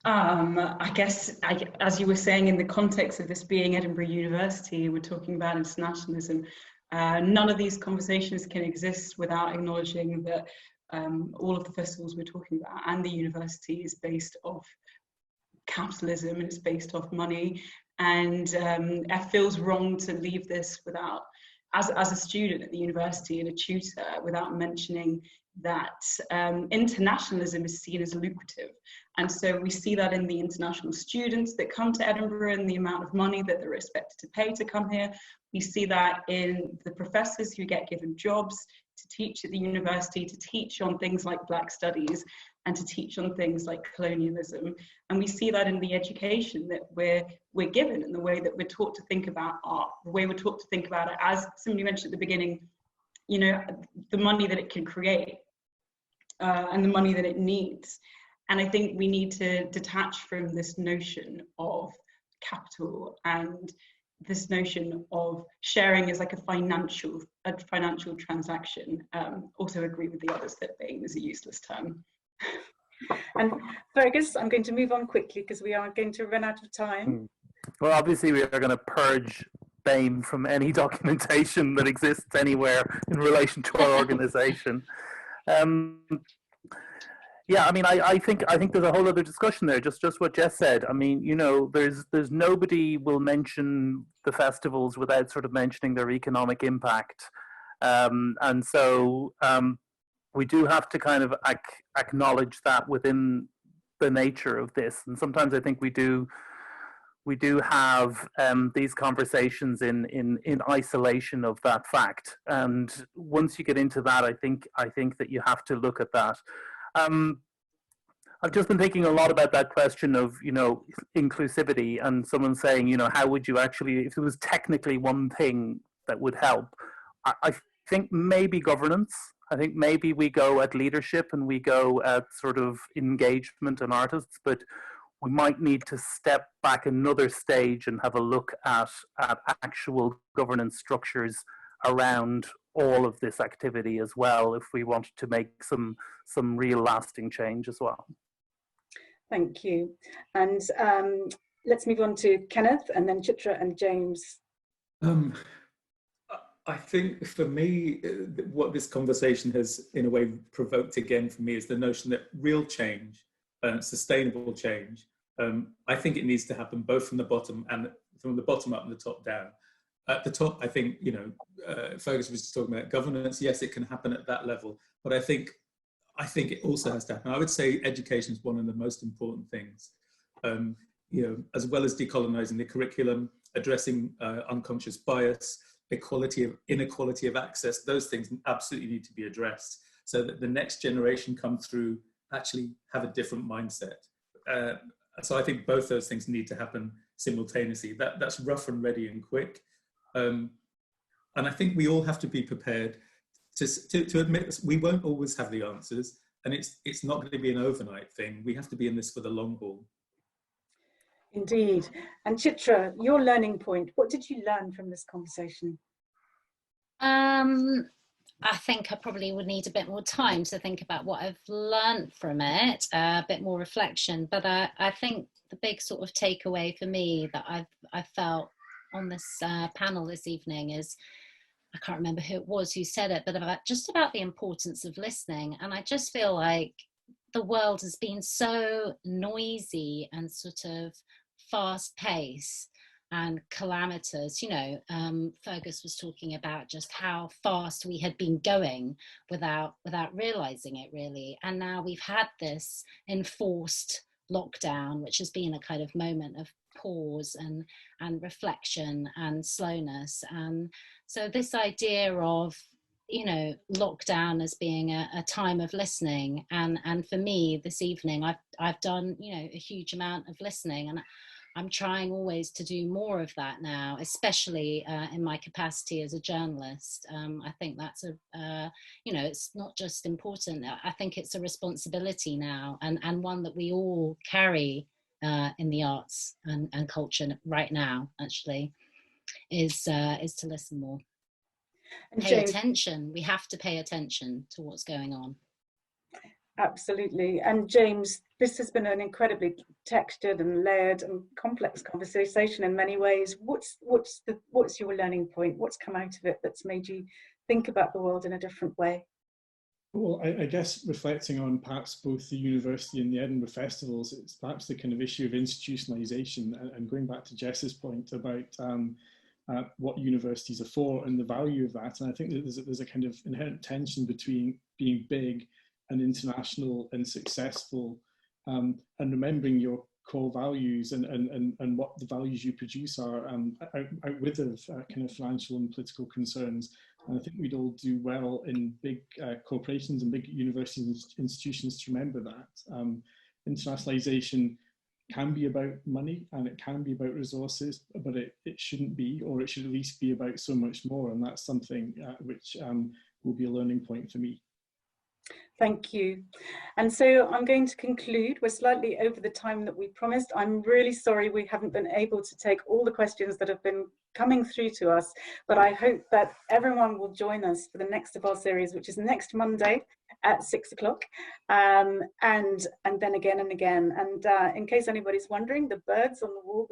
I guess, as you were saying, in the context of this being Edinburgh University, we're talking about internationalism. None of these conversations can exist without acknowledging that all of the festivals we're talking about and the university is based off capitalism, and it's based off money. And it feels wrong to leave this without, as a student at the university and a tutor, without mentioning that internationalism is seen as lucrative. And so we see that in the international students that come to Edinburgh and the amount of money that they're expected to pay to come here. We see that in the professors who get given jobs to teach at the university, to teach on things like Black studies and to teach on things like colonialism. And we see that in the education that we're given, and the way that we're taught to think about art, the way we're taught to think about it, as somebody mentioned at the beginning, you know, the money that it can create and the money that it needs. And I think we need to detach from this notion of capital and this notion of sharing as like a financial transaction. Also agree with the others that BAME is a useless term. And Fergus, I'm going to move on quickly because we are going to run out of time. Well, obviously we are going to purge BAME from any documentation that exists anywhere in relation to our organisation. Yeah, I mean, I think there's a whole other discussion there. Just what Jess said. I mean, you know, there's nobody will mention the festivals without sort of mentioning their economic impact, and so we do have to kind of acknowledge that within the nature of this. And sometimes I think we do have these conversations in isolation of that fact. And once you get into that, I think that you have to look at that. I've just been thinking a lot about that question of, you know, inclusivity, and someone saying, you know, how would you actually, if there was technically one thing that would help, I think maybe governance. I think maybe we go at leadership and we go at sort of engagement and artists, but we might need to step back another stage and have a look at actual governance structures around all of this activity as well, if we wanted to make some real lasting change as well. Thank you. And let's move on to Kenneth and then Chitra and James. I think for me, what this conversation has in a way provoked again for me is the notion that real change, sustainable change, I think it needs to happen both from the bottom up and the top down. At the top, I think, you know, Fergus was just talking about governance. Yes, it can happen at that level, but I think it also has to happen. I would say education is one of the most important things. You know, as well as decolonizing the curriculum, addressing unconscious bias, inequality of access, those things absolutely need to be addressed so that the next generation come through actually have a different mindset. So I think both those things need to happen simultaneously. That's rough and ready and quick. And I think we all have to be prepared to admit this. We won't always have the answers, and it's not going to be an overnight thing. We have to be in this for the long haul. Indeed. And Chitra, your learning point, what did you learn from this conversation? I think I probably would need a bit more time to think about what I've learned from it, a bit more reflection. But I think the big sort of takeaway for me that I've felt on this panel this evening is, I can't remember who it was who said it, but about the importance of listening. And I just feel like the world has been so noisy and sort of fast paced and calamitous. You know, Fergus was talking about just how fast we had been going without realizing it really. And now we've had this enforced lockdown, which has been a kind of moment of pause and reflection and slowness. And so this idea of, you know, lockdown as being a time of listening, and for me this evening I've done, you know, a huge amount of listening, and I'm trying always to do more of that now, especially in my capacity as a journalist. I think that's you know, it's not just important, I think it's a responsibility now, and one that we all carry in the arts and culture right now, actually, is to listen more. And pay attention. We have to pay attention to what's going on. Absolutely. And James, this has been an incredibly textured and layered and complex conversation in many ways. What's your learning point? What's come out of it that's made you think about the world in a different way? Well, I guess reflecting on perhaps both the university and the Edinburgh festivals, it's perhaps the kind of issue of institutionalisation, and going back to Jess's point about what universities are for and the value of that. And I think that there's a kind of inherent tension between being big and international and successful, and remembering your core values and what the values you produce are, outwith of kind of financial and political concerns. And I think we'd all do well in big corporations and big universities and institutions to remember that. Internationalization can be about money and it can be about resources, but it shouldn't be, or it should at least be about so much more. And that's something which will be a learning point for me. Thank you. And so I'm going to conclude. We're slightly over the time that we promised. I'm really sorry we haven't been able to take all the questions that have been coming through to us, but I hope that everyone will join us for the next of our series, which is next Monday at 6 o'clock, and then again and again. And in case anybody's wondering, the birds on the wall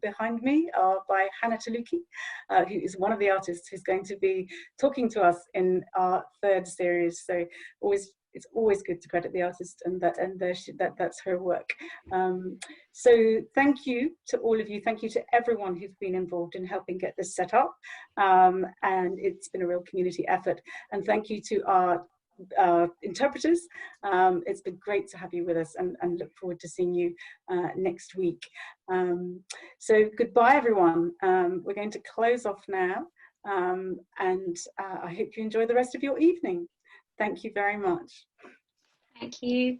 behind me are by Hannah Taluki, who is one of the artists who's going to be talking to us in our third series. So it's always good to credit the artist, and that's her work. So thank you to all of you. Thank you to everyone who's been involved in helping get this set up. And it's been a real community effort. And thank you to our interpreters. It's been great to have you with us, and look forward to seeing you next week. So goodbye, everyone. We're going to close off now, and I hope you enjoy the rest of your evening. Thank you very much. Thank you.